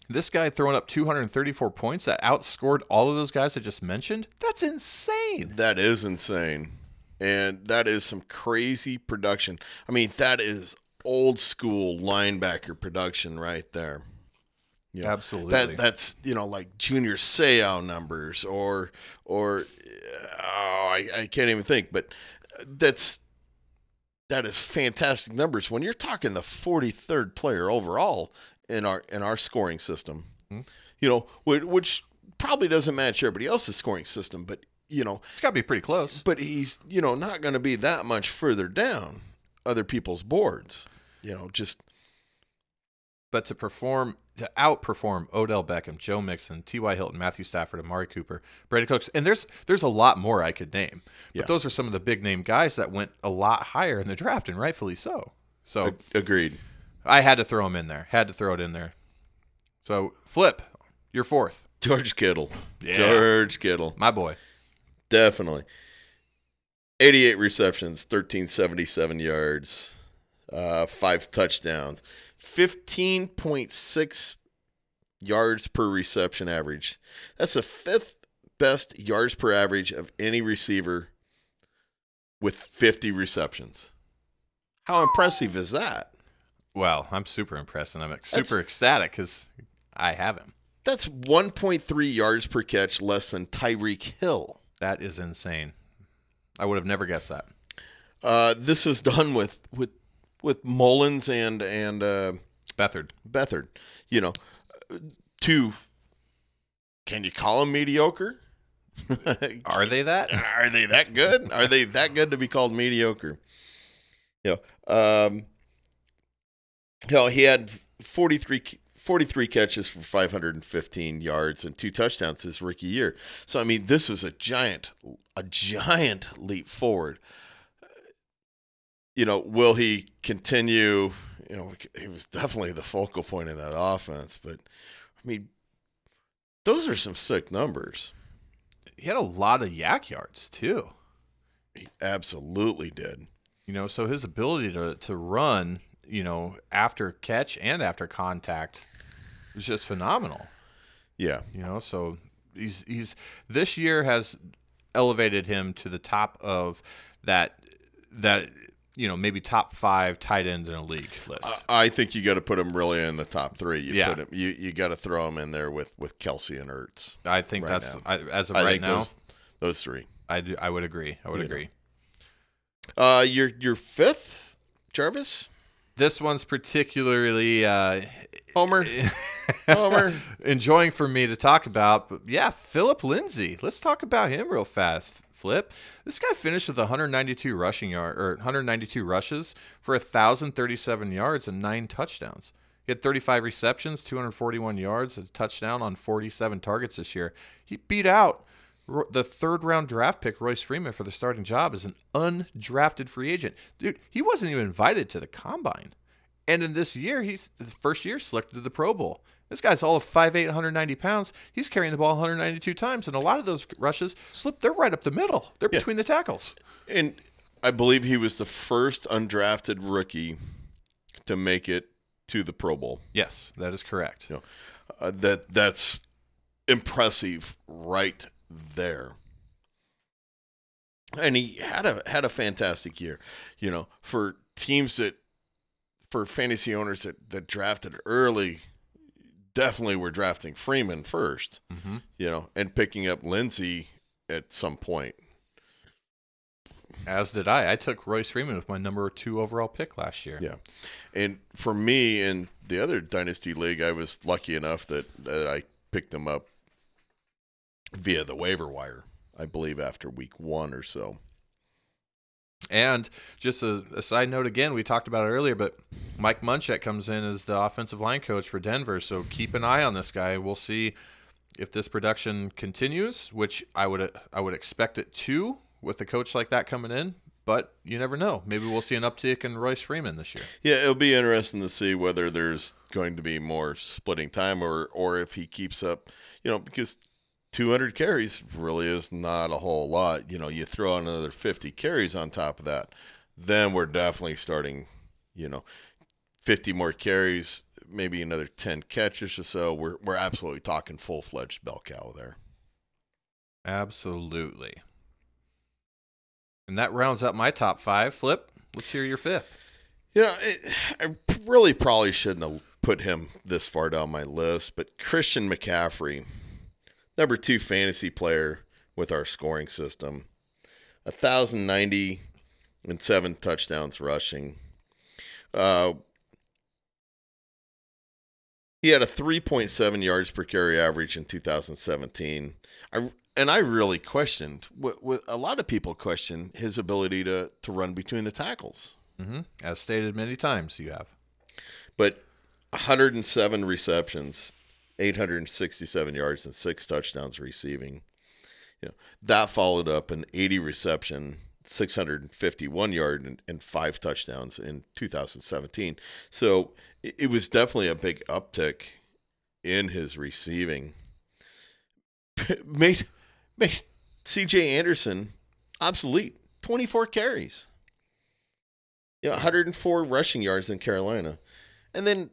B: this guy throwing up 234 points that outscored all of those guys I just mentioned. That's insane.
A: That is insane. And that is some crazy production. I mean, that is old school linebacker production right there.
B: Absolutely.
A: That's like Junior Seau numbers or I can't even think, but that is fantastic numbers when you're talking the 43rd player overall in our scoring system. Which probably doesn't match everybody else's scoring system, but
B: it's got to be pretty close.
A: But he's not going to be that much further down other people's boards.
B: But to outperform Odell Beckham, Joe Mixon, T.Y. Hilton, Matthew Stafford, Amari Cooper, Brandon Cooks, and there's a lot more I could name. But those are some of the big name guys that went a lot higher in the draft, and rightfully so. So
A: agreed.
B: I had to throw him in there. Had to throw it in there. So Flip, you're 4th.
A: George Kittle.
B: Yeah.
A: George Kittle.
B: My boy.
A: Definitely. 88 receptions, 1,377 yards, 5 touchdowns, 15.6 yards per reception average. That's the 5th best yards per average of any receiver with 50 receptions. How impressive is that?
B: Well, I'm super impressed, and I'm super ecstatic because I have him.
A: That's 1.3 yards per catch less than Tyreek Hill.
B: That is insane. I would have never guessed that.
A: This was done with Mullins and
B: Beathard.
A: Can you call them mediocre?
B: Are they that?
A: Are they that good? Are they that good to be called mediocre? He had 43 catches for 515 yards and 2 touchdowns his rookie year. So, I mean, this is a giant leap forward. Will he continue? He was definitely the focal point of that offense. But, I mean, those are some sick numbers.
B: He had a lot of yak yards, too.
A: He absolutely did.
B: So his ability to run, after catch and after contact was just phenomenal.
A: Yeah.
B: So he's this year has elevated him to the top of that maybe top 5 tight ends in a league list.
A: I think you got to put him really in the top 3. You got to throw him in there with Kelsey and Ertz.
B: I think that's as of right now.
A: Those 3.
B: I would agree. I would agree.
A: Your 5th, Jarvis.
B: This one's particularly
A: Homer.
B: Enjoying for me to talk about. But yeah, Phillip Lindsay. Let's talk about him real fast, Flip. This guy finished with 192 rushes for 1,037 yards and 9 touchdowns. He had 35 receptions, 241 yards, a touchdown on 47 targets this year. He beat out the third-round draft pick, Royce Freeman, for the starting job is an undrafted free agent. Dude, he wasn't even invited to the combine. And in this year, he's the first year selected to the Pro Bowl. This guy's all of 5'8", 190 pounds. He's carrying the ball 192 times, and a lot of those rushes, Flip, they're right up the middle. They're between the tackles.
A: And I believe he was the first undrafted rookie to make it to the Pro Bowl.
B: Yes, that is correct.
A: You know, that's impressive right there. And he had a fantastic year. You know, for fantasy owners that drafted early, definitely were drafting Freeman first, you know, and picking up Lindsey at some point.
B: As did I. I took Royce Freeman with my number 2 overall pick last year.
A: Yeah. And for me in the other Dynasty League, I was lucky enough that I picked him up via the waiver wire, I believe after week 1 or so.
B: And just a side note again, we talked about it earlier, but Mike Munchak comes in as the offensive line coach for Denver, so keep an eye on this guy. We'll see if this production continues, which I would expect it to with a coach like that coming in, but you never know. Maybe we'll see an uptick in Royce Freeman this year.
A: Yeah, it'll be interesting to see whether there's going to be more splitting time or if he keeps up, you know, because 200 carries really is not a whole lot. You know, you throw on another 50 carries on top of that, then we're definitely starting, you know, 50 more carries, maybe another 10 catches or so. We're absolutely talking full-fledged bell cow there.
B: Absolutely. And that rounds up my top 5. Flip, let's hear your 5th.
A: You know, I really probably shouldn't have put him this far down my list, but Christian McCaffrey, number 2 fantasy player with our scoring system, 1,090 and 7 touchdowns rushing. He had a 3.7 yards per carry average in 2017. I really questioned, what a lot of people question, his ability to run between the tackles.
B: As stated many times, you have.
A: But 107 receptions, 867 yards, and 6 touchdowns receiving. You know, that followed up an 80 reception, 651 yard, and 5 touchdowns in 2017. So it was definitely a big uptick in his receiving. Made C.J. Anderson obsolete. 24 carries. You know, 104 rushing yards in Carolina. And then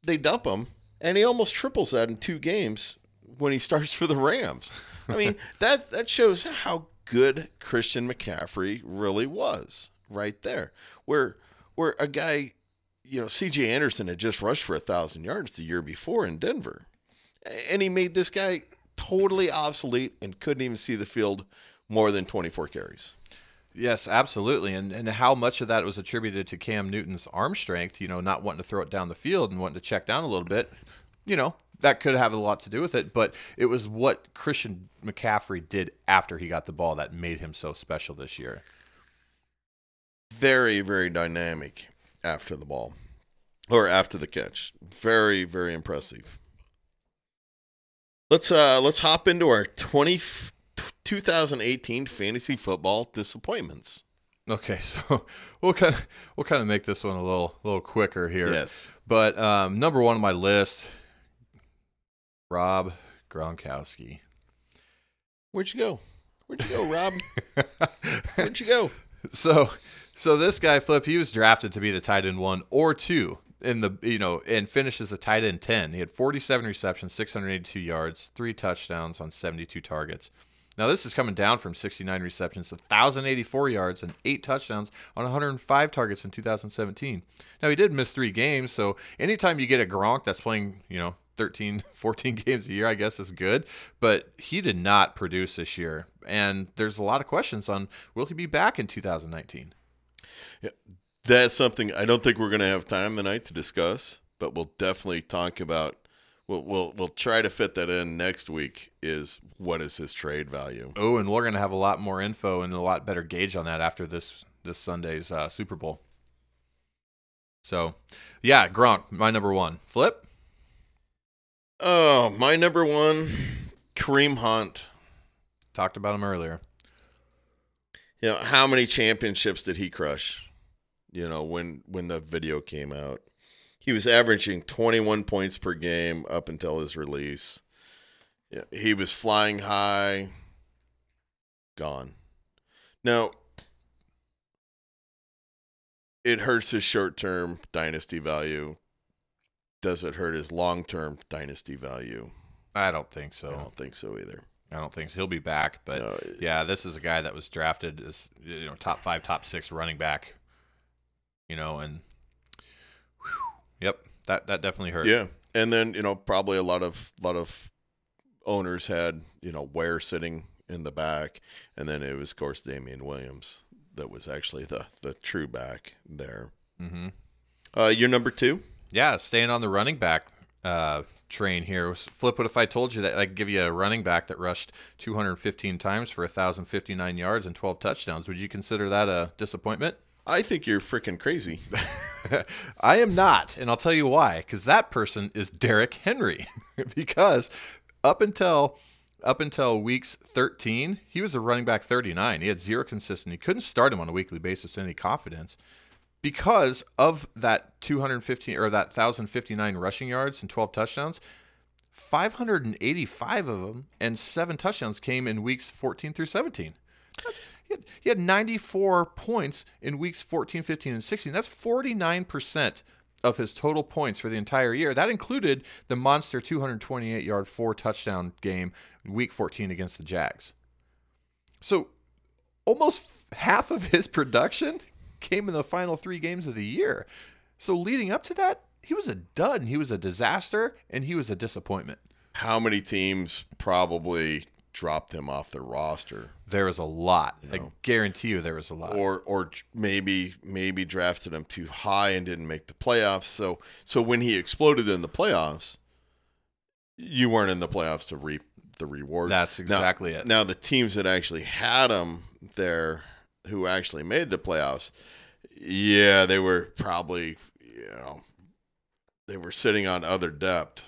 A: they dump him, and he almost triples that in 2 games when he starts for the Rams. I mean, that shows how good Christian McCaffrey really was right there. Where a guy, you know, C.J. Anderson had just rushed for 1,000 yards the year before in Denver. And he made this guy totally obsolete and couldn't even see the field more than 24 carries.
B: Yes, absolutely. And how much of that was attributed to Cam Newton's arm strength, you know, not wanting to throw it down the field and wanting to check down a little bit, you know, that could have a lot to do with it. But it was what Christian McCaffrey did after he got the ball that made him so special this year.
A: Very, very dynamic after the ball or after the catch. Very, very impressive. Let's hop into our 2018 fantasy football disappointments.
B: Okay, so we'll kind of make this one a little quicker here.
A: Yes.
B: But number 1 on my list, Rob Gronkowski.
A: Where'd you go? Where'd you go, Rob? Where'd you go?
B: So this guy, Flip, he was drafted to be the tight end 1 or 2 in the, you know, and finishes the tight end 10. He had 47 receptions, 682 yards, 3 touchdowns on 72 targets. Now, this is coming down from 69 receptions, 1,084 yards, and 8 touchdowns on 105 targets in 2017. Now, he did miss 3 games, so anytime you get a Gronk that's playing, you know, 13, 14 games a year, I guess is good. But he did not produce this year, and there's a lot of questions on, will he be back in 2019?
A: Yeah, that's something I don't think we're going to have time tonight to discuss, but we'll definitely talk about. We'll try to fit that in next week. Is what is his trade value?
B: Oh, and we're going to have a lot more info and a lot better gauge on that after this Sunday's Super Bowl. So, yeah, Gronk, my number 1. Flip?
A: Oh, my number 1, Kareem Hunt.
B: Talked about him earlier.
A: You know, how many championships did he crush? You know, when the video came out, he was averaging 21 points per game up until his release. Yeah, he was flying high. Gone. Now, it hurts his short-term dynasty value. Does it hurt his long-term dynasty value?
B: I don't think so.
A: I don't think so either.
B: I don't think so. He'll be back, but
A: No,
B: yeah, this is a guy that was drafted as top 5, top 6 running back. And yep, that definitely hurt.
A: yeah, and then probably a lot of owners had Ware sitting in the back, and then it was of course Damian Williams that was actually the true back there.
B: Mm-hmm.
A: Your number 2?
B: Yeah, staying on the running back train here. Flip, what if I told you that I could give you a running back that rushed 215 times for 1,059 yards and 12 touchdowns? Would you consider that a disappointment?
A: I think you're freaking crazy.
B: I am not, and I'll tell you why. Because that person is Derrick Henry. Because up until weeks 13, he was a running back 39. He had zero consistency. You couldn't start him on a weekly basis with any confidence. Because of that 215 or that 1,059 rushing yards and 12 touchdowns, 585 of them and 7 touchdowns came in weeks 14 through 17. He had 94 points in weeks 14, 15, and 16. That's 49% of his total points for the entire year. That included the monster 228-yard, 4-touchdown game in week 14 against the Jags. So almost half of his production came in the final 3 games of the year. So leading up to that, he was a dud, and he was a disaster, and he was a disappointment.
A: How many teams probably dropped him off their roster?
B: There was a lot. I guarantee you there was a lot.
A: Or maybe drafted him too high and didn't make the playoffs. So when he exploded in the playoffs, you weren't in the playoffs to reap the rewards.
B: That's exactly it.
A: Now the teams that actually had him there, who actually made the playoffs, yeah, they were probably, they were sitting on other depth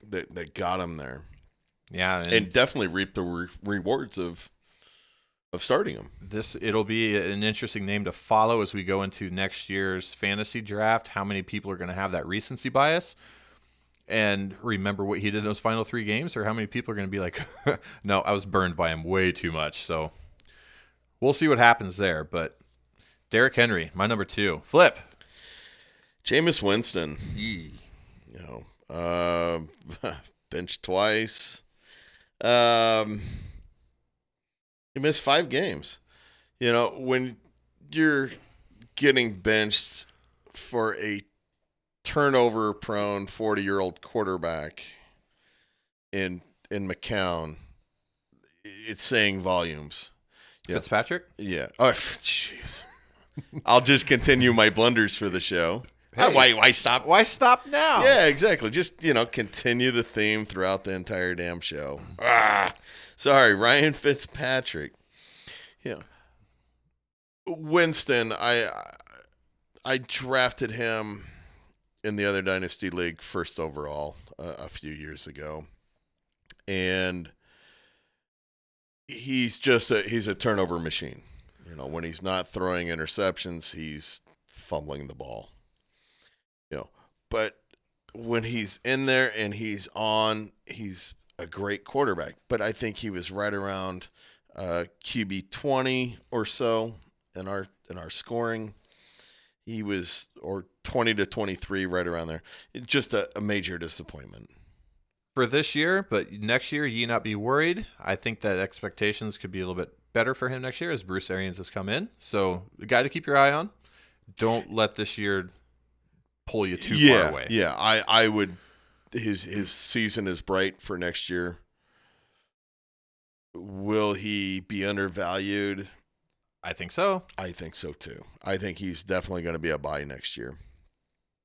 A: that got him there.
B: Yeah,
A: and definitely reaped the rewards of starting him.
B: It'll be an interesting name to follow as we go into next year's fantasy draft. How many people are going to have that recency bias and remember what he did in those final 3 games, or how many people are going to be like, no, I was burned by him way too much. So we'll see what happens there. But Derrick Henry, my number 2. Flip.
A: Jameis Winston. Benched twice. He missed 5 games. When you're getting benched for a turnover-prone 40-year-old quarterback in McCown, it's saying volumes.
B: Fitzpatrick?
A: Yeah. Oh, jeez. I'll just continue my blunders for the show.
B: Hey,
A: why stop?
B: Why stop now?
A: Yeah, exactly. Just, continue the theme throughout the entire damn show. Sorry, Ryan Fitzpatrick. Winston, I drafted him in the other Dynasty League first overall a few years ago. And he's a turnover machine. When he's not throwing interceptions, he's fumbling the ball. But when he's in there and he's a great quarterback. But I think he was right around QB 20 or so in our scoring. He was, or 20 to 23, right around there. Just a major disappointment
B: for this year, but next year, ye not be worried. I think that expectations could be a little bit better for him next year as Bruce Arians has come in. So the guy to keep your eye on. Don't let this year pull you too far away.
A: Yeah, I would. His season is bright for next year. Will he be undervalued?
B: I think so.
A: I think so too. I think he's definitely going to be a buy next year.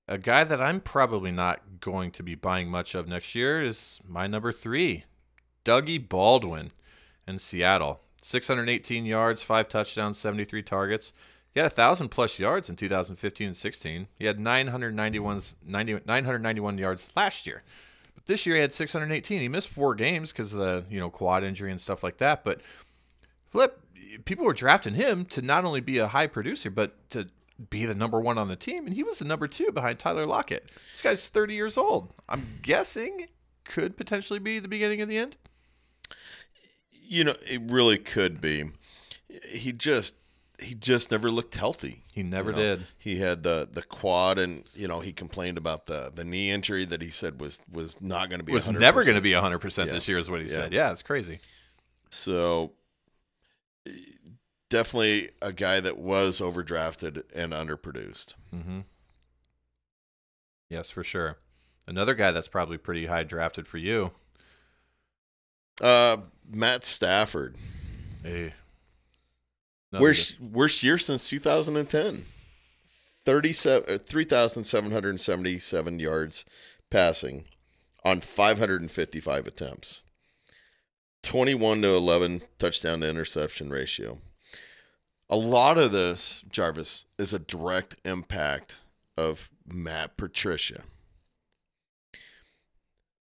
B: A guy that I'm probably not going to be buying much of next year is my number 3, Dougie Baldwin in Seattle. 618 yards, 5 touchdowns, 73 targets. He had 1,000+ yards in 2015 and 16. He had 991 yards last year. But this year he had 618. He missed 4 games because of the quad injury and stuff like that. But Flip, people were drafting him to not only be a high producer, but to be the number 1 on the team, and he was the number 2 behind Tyler Lockett. This guy's 30 years old. I'm guessing could potentially be the beginning of the end.
A: It really could be. He just never looked healthy.
B: He never did.
A: He had the quad, and he complained about the knee injury that he said was not going to be.
B: Was 100%. Never going to be 100% this year, is what he said. Yeah, it's crazy.
A: So definitely a guy that was overdrafted and underproduced.
B: Mm-hmm. Yes, for sure. Another guy that's probably pretty high drafted for you.
A: Matt Stafford.
B: Hey.
A: Worst year since 2010. 3,777 yards passing on 555 attempts. 21-11 touchdown to interception ratio. A lot of this, Jarvis, is a direct impact of Matt Patricia.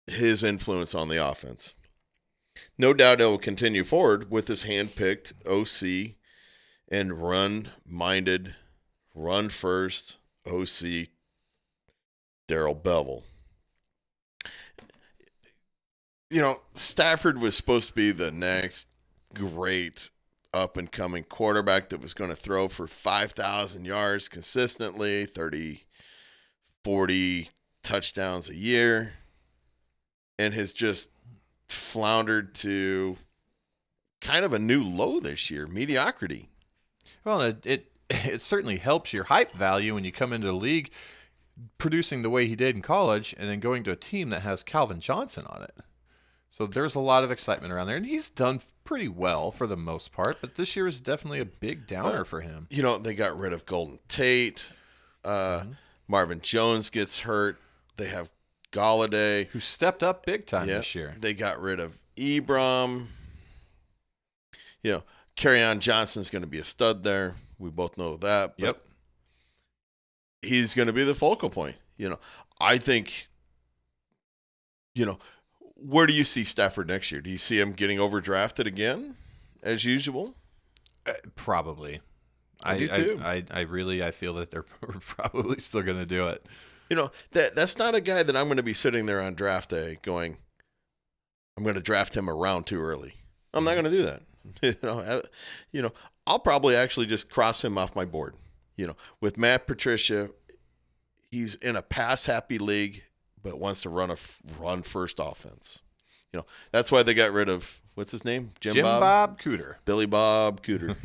A: His influence on the offense. No doubt it will continue forward with his hand-picked OC and run-minded, run-first OC, Darrell Bevell. Stafford was supposed to be the next great up-and-coming quarterback that was going to throw for 5,000 yards consistently, 30, 40 touchdowns a year, and has just floundered to kind of a new low this year, mediocrity.
B: Well, it certainly helps your hype value when you come into the league producing the way he did in college and then going to a team that has Calvin Johnson on it. So there's a lot of excitement around there, and he's done pretty well for the most part, but this year is definitely a big downer for him.
A: They got rid of Golden Tate. Marvin Jones gets hurt. They have Galladay,
B: who stepped up big time this year.
A: They got rid of Ebram. Kerryon Johnson's going to be a stud there. We both know that. But
B: yep.
A: He's going to be the focal point. I think, where do you see Stafford next year? Do you see him getting overdrafted again, as usual?
B: Probably.
A: I do too.
B: I feel that they're probably still going to do it.
A: That's not a guy that I'm going to be sitting there on draft day going, I'm going to draft him a round too early. I'm not going to do that. I'll probably actually just cross him off my board. With Matt Patricia, he's in a pass-happy league, but wants to run run-first offense. That's why they got rid of, what's his name?
B: Jim Bob Cooter.
A: Billy Bob Cooter.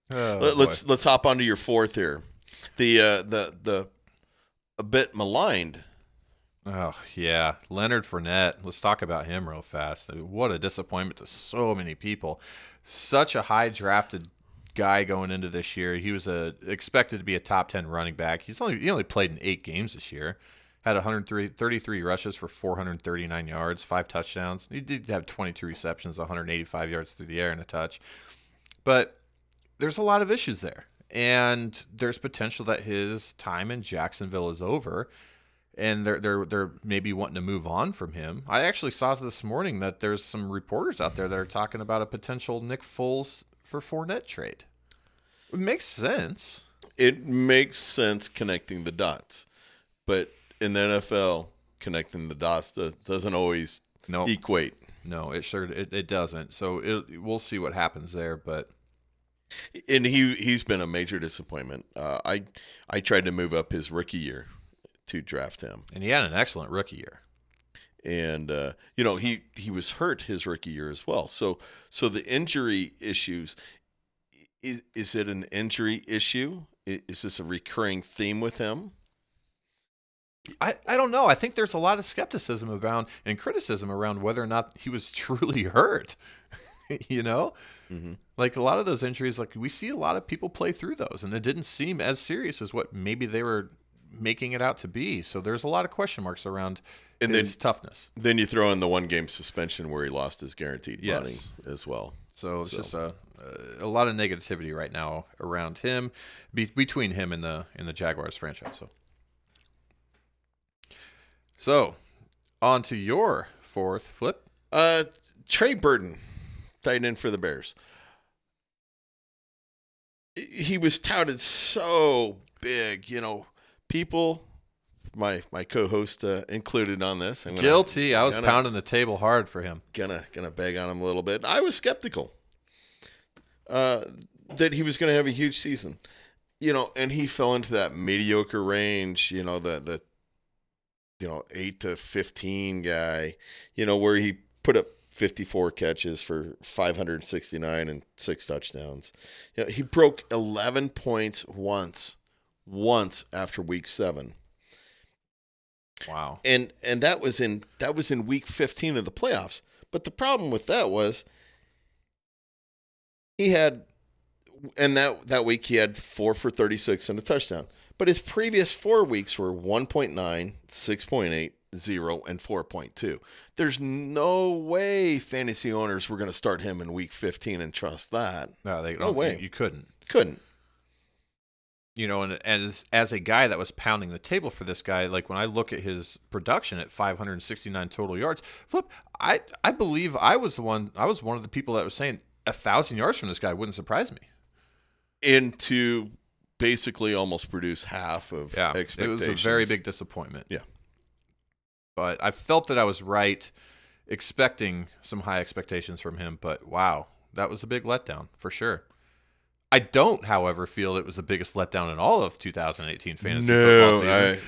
A: Let's hop onto your fourth here. The a bit maligned.
B: Oh, yeah. Leonard Fournette. Let's talk about him real fast. What a disappointment to so many people. Such a high drafted guy going into this year. He was expected to be a top 10 running back. He only played in 8 games this year. Had 133 rushes for 439 yards, 5 touchdowns. He did have 22 receptions, 185 yards through the air and a touch. But there's a lot of issues there. And there's potential that his time in Jacksonville is over. And they're maybe wanting to move on from him. I actually saw this morning that there's some reporters out there that are talking about a potential Nick Foles for Fournette trade. It makes sense.
A: It makes sense connecting the dots. But in the NFL, connecting the dots doesn't always equate.
B: No, it doesn't. So we'll see what happens there.
A: And he's been a major disappointment. I tried to move up his rookie year to draft him,
B: and he had an excellent rookie year.
A: And he was hurt his rookie year as well. So the injury issues, is it an injury issue? Is this a recurring theme with him?
B: I don't know. I think there's a lot of skepticism around and criticism around whether or not he was truly hurt. Mm-hmm. Like a lot of those injuries, like we see a lot of people play through those, and it didn't seem as serious as what maybe they were making it out to be. So there's a lot of question marks around his toughness. Then
A: you throw in the 1-game suspension where he lost his guaranteed money as well.
B: So it's just a lot of negativity right now around him, between him and the Jaguars franchise. So on to your fourth, Flip.
A: Trey Burton. tight end for the Bears. He was touted so big, people, my co-host included on this.
B: Guilty. I was pounding the table hard for him.
A: Gonna beg on him a little bit. I was skeptical that he was going to have a huge season, and he fell into that mediocre range, the 8 to 15 guy, where he put up 54 catches for 569 and 6 touchdowns. He broke 11 points once after week 7.
B: Wow.
A: And that was in week 15 of the playoffs. But the problem with that was that week he had 4 for 36 and a touchdown. But his previous 4 weeks were 1.9, 6.8, 0, and 4.2. There's no way fantasy owners were going to start him in week 15 and trust that.
B: No way. You couldn't.
A: Couldn't.
B: And as a guy that was pounding the table for this guy, like when I look at his production at 569 total yards, Flip, I believe I was one of the people that was saying 1,000 yards from this guy wouldn't surprise me.
A: And to basically almost produce half of expectations.
B: It was a very big disappointment.
A: Yeah.
B: But I felt that I was right expecting some high expectations from him, but wow, that was a big letdown for sure. I don't, however, feel it was the biggest letdown in all of 2018 fantasy football season.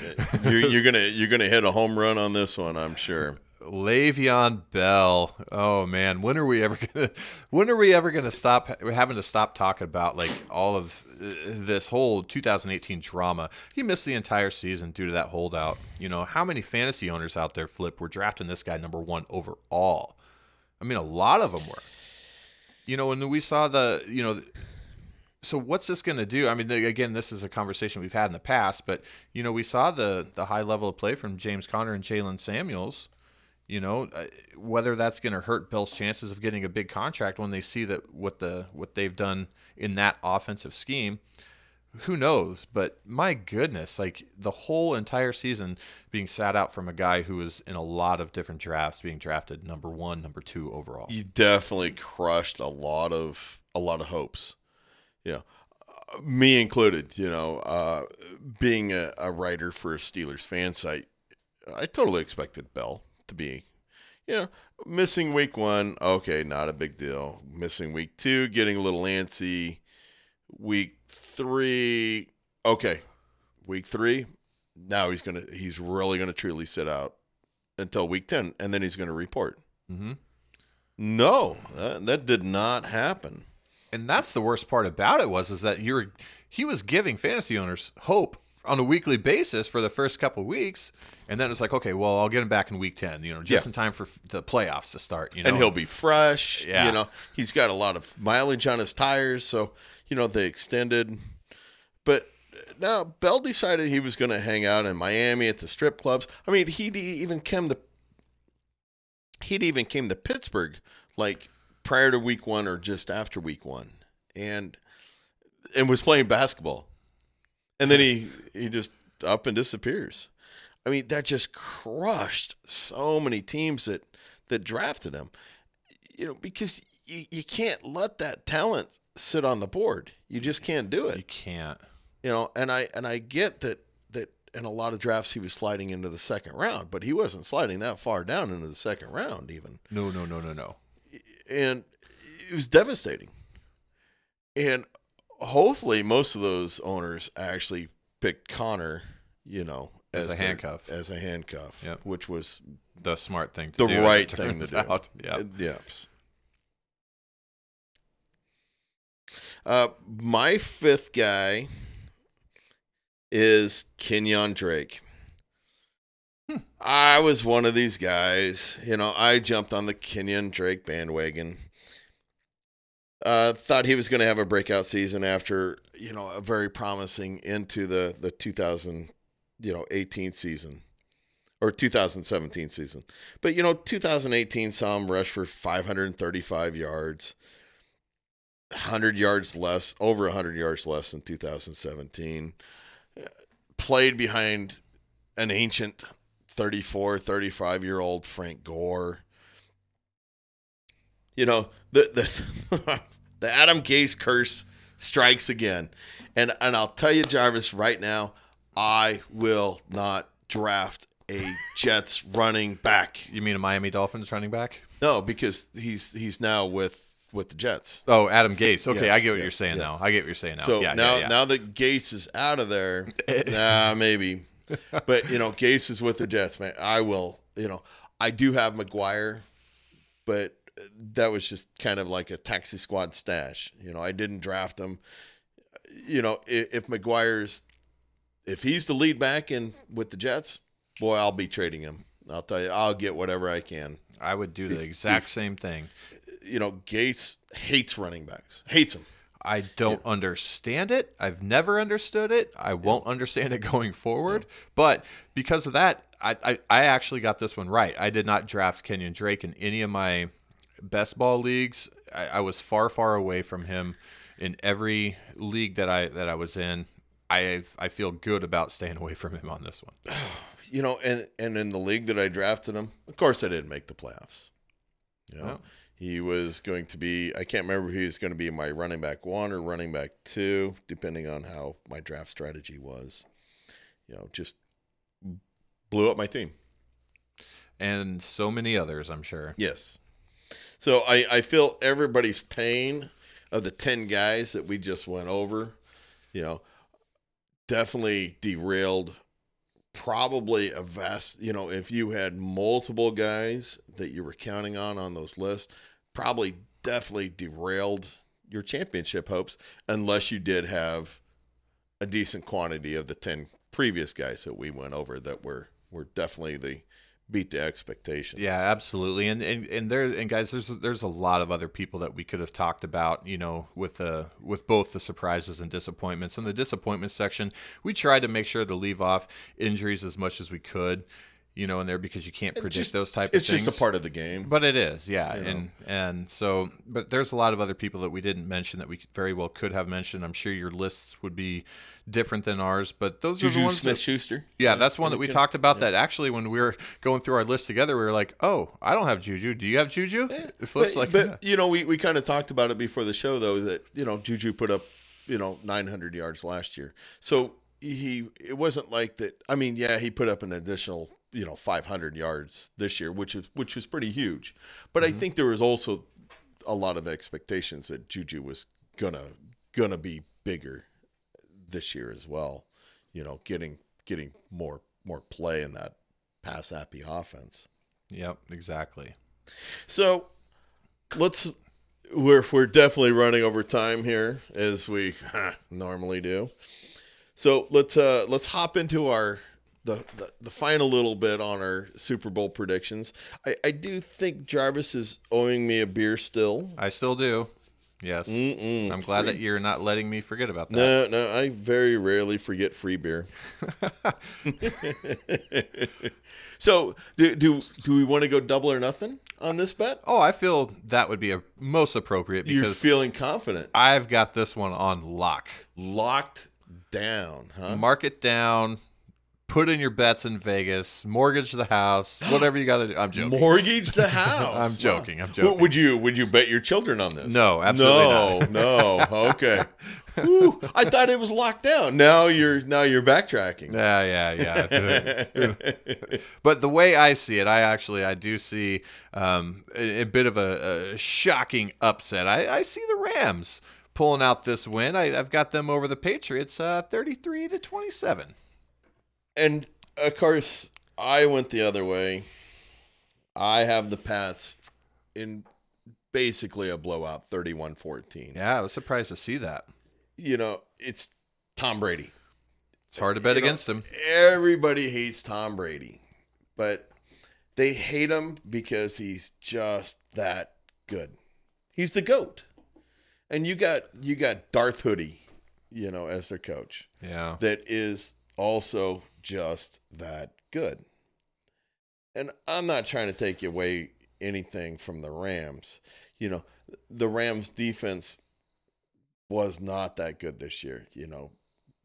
A: You're gonna hit a home run on this one, I'm sure.
B: Le'Veon Bell. Oh man, when are we ever gonna stop having to stop talking about like all of this whole 2018 drama? He missed the entire season due to that holdout. How many fantasy owners out there, Flip, were drafting this guy number 1 overall? I mean, a lot of them were. When we saw so what's this going to do? I mean, again, this is a conversation we've had in the past, but we saw the high level of play from James Conner and Jalen Samuels. Whether that's going to hurt Bell's chances of getting a big contract when they see that what they've done in that offensive scheme, who knows? But my goodness, like the whole entire season being sat out from a guy who was in a lot of different drafts, being drafted number 1, number 2 overall.
A: You definitely crushed a lot of hopes. Me included. Being a writer for a Steelers fan site, I totally expected Bell to be, missing week 1, okay, not a big deal. Missing week 2, getting a little antsy. Week 3, okay. Week 3, now he's really gonna truly sit out until week 10, and then he's gonna report.
B: Mm-hmm.
A: No, that did not happen.
B: And that's the worst part about it is that he was giving fantasy owners hope on a weekly basis for the first couple of weeks, and then it's like, okay, well, I'll get him back in week 10, just in time for the playoffs to start.
A: And he'll be fresh.
B: Yeah.
A: He's got a lot of mileage on his tires, so they extended. But now Bell decided he was going to hang out in Miami at the strip clubs. I mean, he'd even came to Pittsburgh like prior to week 1 or just after week 1, and was playing basketball. And then he just up and disappears. I mean, that just crushed so many teams that drafted him. Because you can't let that talent sit on the board. You just can't do it.
B: You can't.
A: And I get that in a lot of drafts he was sliding into the second round, but he wasn't sliding that far down into the second round even. No. And it was devastating. And hopefully most of those owners actually picked Connor,
B: as a handcuff.
A: Yep. Which was
B: the smart thing to
A: do.
B: The
A: right thing to do.
B: Yep.
A: Yes. My 5th guy is Kenyon Drake. I was one of these guys. I jumped on the Kenyon Drake bandwagon. Thought he was going to have a breakout season after, a very promising into the 2018 season or 2017 season. But, 2018 saw him rush for 535 yards, 100 yards less, over 100 yards less than 2017. Played behind an ancient 34, 35-year-old Frank Gore. you know, the the Adam Gase curse strikes again. And I'll tell you, Jarvis, right now, I will not draft a Jets running back.
B: You mean a Miami Dolphins running back?
A: No, because he's now with the Jets.
B: Oh, Adam Gase. Okay,
A: Yes,
B: I get what
A: yes,
B: you're saying
A: yeah.
B: now. I get what you're saying now.
A: So
B: yeah,
A: now
B: yeah.
A: now that Gase is out of there, maybe. But, you know, Gase is with the Jets, man. I will, you know, I do have McGuire, but that was just kind of like a taxi squad stash. You know, I didn't draft him. You know, if McGuire's, if he's the lead back in with the Jets, boy, I'll be trading him. I'll tell you, I'll get whatever I can.
B: I would do the exact same thing.
A: You know, Gase hates running backs. Hates them.
B: I don't understand it. I've never understood it. I won't understand it going forward. But because of that, I actually got this one right. I did not draft Kenyon Drake in any of my best ball leagues. I was far, far away from him in every league that I was in. I feel good about staying away from him on this one.
A: You know, and in the league that I drafted him, of course I didn't make the playoffs. You know, he was going to be, I can't remember if he was going to be my running back 1 or running back 2, depending on how my draft strategy was. You know, just blew up my team.
B: And so many others, I'm sure.
A: Yes. So I feel everybody's pain of the 10 guys that we just went over, you know, definitely derailed probably a vast, you know, if you had multiple guys that you were counting on those lists, probably definitely derailed your championship hopes, unless you did have a decent quantity of the 10 previous guys that we went over that were definitely beat the expectations.
B: Yeah, absolutely. And guys, there's a lot of other people that we could have talked about, you know, with both the surprises and disappointments. In the disappointment section, we tried to make sure to leave off injuries as much as we could, you know, in there, because you can't predict those type of things.
A: It's just a part of the game.
B: But it is, yeah.
A: You
B: And so, but there's a lot of other people that we didn't mention that we very well could have mentioned. I'm sure your lists would be different than ours, but those are the ones.
A: Smith-Schuster.
B: Yeah, that's one that we talked about. That actually, when we were going through our list together, we were like, "Oh, I don't have Juju. Do you have Juju?"
A: Yeah.
B: Flip's
A: But you know, we kind of talked about it before the show, though, that, you know, Juju put up, you know, 900 yards last year. So it wasn't like that. I mean, yeah, he put up an additional, you know, 500 yards this year, which was pretty huge. But I think there was also a lot of expectations that Juju was gonna be bigger this year as well. You know, getting more play in that pass happy offense.
B: Yep, exactly.
A: So we're definitely running over time here, as we normally do. So let's hop into our the final little bit on our Super Bowl predictions. I do think Jarvis is owing me a beer still.
B: I still do. Yes. I'm glad that you're not letting me forget about that.
A: No, I very rarely forget free beer. So, do we want to go double or nothing on this bet?
B: Oh, I feel that would be most appropriate, because
A: You're feeling confident.
B: I've got this one on lock.
A: Locked down, huh?
B: Mark it down. Put in your bets in Vegas. Mortgage the house. Whatever you got to do. I'm joking.
A: Mortgage the house.
B: I'm joking. I'm joking.
A: Would you bet your children on this?
B: No, absolutely not.
A: No. Okay. Whew, I thought it was locked down. Now you're backtracking.
B: Yeah. But the way I see it, I do see a bit of a shocking upset. I see the Rams pulling out this win. I've got them over the Patriots, 33-27.
A: And of course, I went the other way. I have the Pats in basically a blowout, 31-14.
B: Yeah, I was surprised to see that.
A: You know, it's Tom Brady.
B: It's hard to bet against him.
A: Everybody hates Tom Brady, but they hate him because he's just that good. He's the GOAT. And you got Darth Hoodie, you know, as their coach.
B: Yeah.
A: That is also just that good. And I'm not trying to take away anything from the Rams. You know, the Rams defense was not that good this year. You know,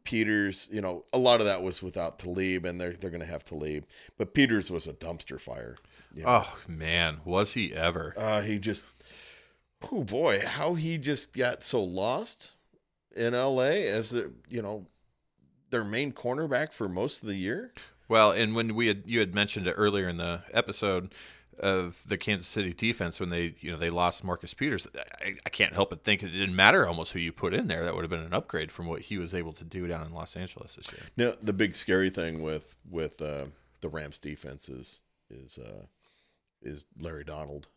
A: Peters, you know, a lot of that was without Talib, and they're going to have Talib. But Peters was a dumpster fire. You know?
B: Oh, man, was he ever.
A: He just, oh boy, how he just got so lost in LA as their main cornerback for most of the year.
B: Well, and when you had mentioned it earlier in the episode of the Kansas City defense when they lost Marcus Peters, I can't help but think it didn't matter almost who you put in there. That would have been an upgrade from what he was able to do down in Los Angeles this year.
A: Now, the big scary thing with the Rams defense is Larry Donald.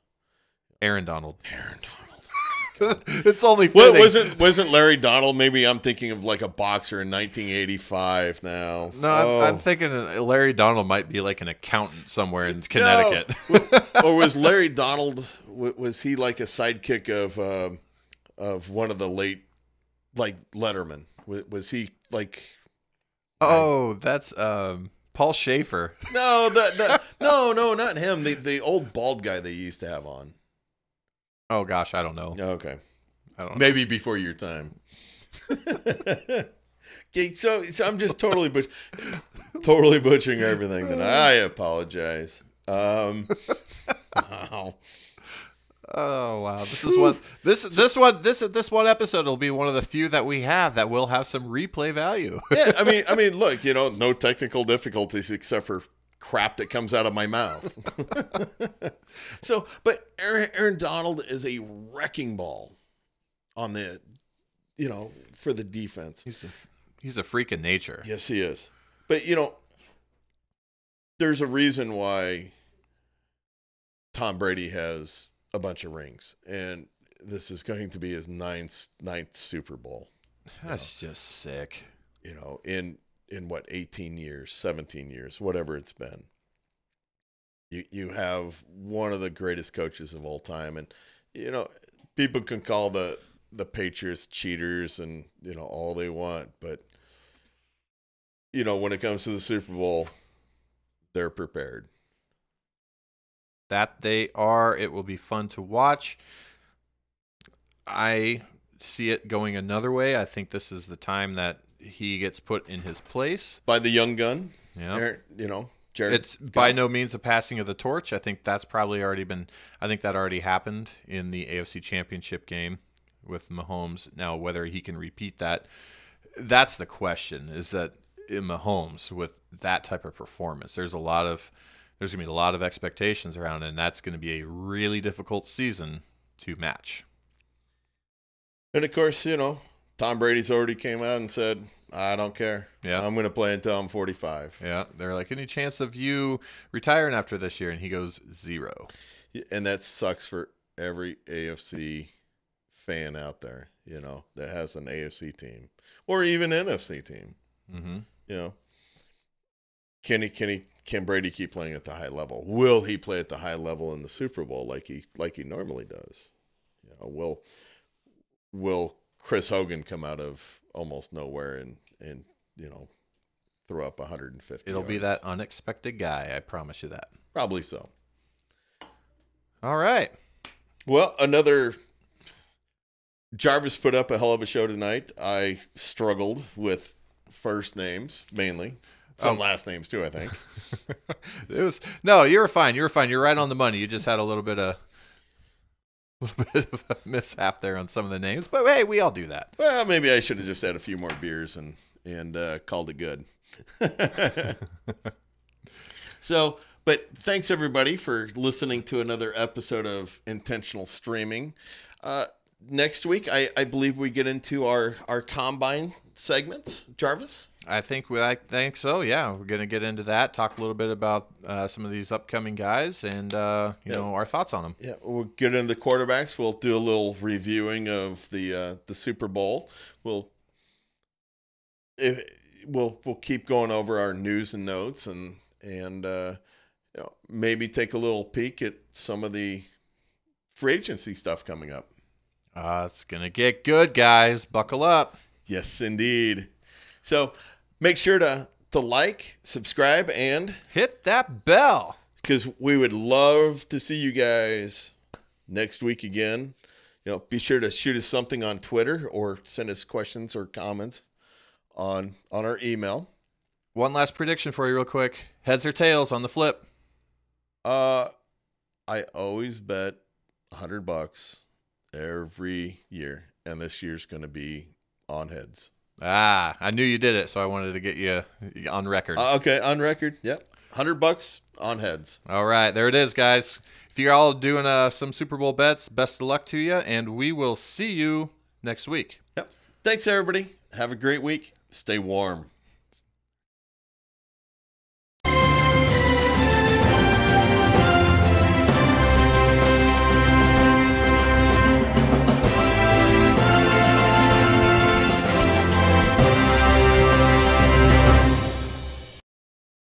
B: Aaron Donald.
A: Aaron Donald.
B: It's only
A: What wasn't Larry Donald? Maybe I'm thinking of like a boxer in 1985 now.
B: No, I'm thinking Larry Donald might be like an accountant somewhere in Connecticut.
A: No. Or was Larry Donald, was he like a sidekick of one of the late, like Letterman? Was he like?
B: Oh, that's Paul Schaefer.
A: No, no, not him. The old bald guy they used to have on.
B: Oh gosh, I don't know.
A: Okay,
B: I don't know.
A: Maybe before your time. Okay, so I'm just totally butchering everything. Then I apologize. Wow.
B: Oh wow! This one episode will be one of the few that we have that will have some replay value.
A: Yeah, I mean, look, no technical difficulties except for crap that comes out of my mouth. So, but Aaron Donald is a wrecking ball on the, for the defense.
B: He's a freak of nature.
A: Yes, he is. But there's a reason why Tom Brady has a bunch of rings, and this is going to be his ninth Super Bowl.
B: That's just sick.
A: In what, 18 years, 17 years, whatever it's been. You have one of the greatest coaches of all time, and people can call the Patriots cheaters and all they want, but when it comes to the Super Bowl, they're prepared.
B: That they are. It will be fun to watch. I see it going another way. I think this is the time that he gets put in his place
A: By the young gun.
B: Yeah.
A: Jared
B: It's
A: Goff.
B: by no means a passing of the torch. I think that's probably already been. I think that already happened in the AFC Championship game with Mahomes. Now, whether he can repeat that's the question. Is that in Mahomes with that type of performance? There's going to be a lot of expectations around it, and that's going to be a really difficult season to match.
A: And of course, Tom Brady's already came out and said, I don't care.
B: Yeah.
A: I'm going to play until I'm 45.
B: Yeah. They're like, any chance of you retiring after this year? And he goes, 0.
A: And that sucks for every AFC fan out there, that has an AFC team or even NFC team.
B: Mm-hmm.
A: Can Brady keep playing at the high level? Will he play at the high level in the Super Bowl like he normally does? Will Chris Hogan come out of almost nowhere and throw up 150?
B: It'll be that unexpected guy. I promise you that.
A: Probably so.
B: All right.
A: Well, another Jarvis put up a hell of a show tonight. I struggled with first names mainly. Some last names too, I think.
B: You were fine. You're right on the money. You just had a little bit of a mishap there on some of the names, but hey, we all do that.
A: Well, maybe I should have just had a few more beers and called it good. So, but thanks everybody for listening to another episode of Intentional Streaming. Next week, I believe we get into our combine segments. Jarvis?
B: I think so. Yeah, we're gonna get into that. Talk a little bit about some of these upcoming guys and our thoughts on them.
A: Yeah, we'll get into the quarterbacks. We'll do a little reviewing of the Super Bowl. We'll keep going over our news and notes and maybe take a little peek at some of the free agency stuff coming up.
B: It's gonna get good, guys. Buckle up.
A: Yes, indeed. So make sure to like, subscribe, and
B: hit that bell,
A: because we would love to see you guys next week again. Be sure to shoot us something on Twitter or send us questions or comments on our email.
B: One last prediction for you real quick. Heads or tails on the flip?
A: I always bet $100 every year. And this year's going to be on heads.
B: Ah, I knew you did it, so I wanted to get you on record.
A: Okay, on record. Yep. $100 on heads.
B: All right, there it is, guys. If you're all doing some Super Bowl bets, best of luck to you, and we will see you next week.
A: Yep. Thanks, everybody. Have a great week. Stay warm.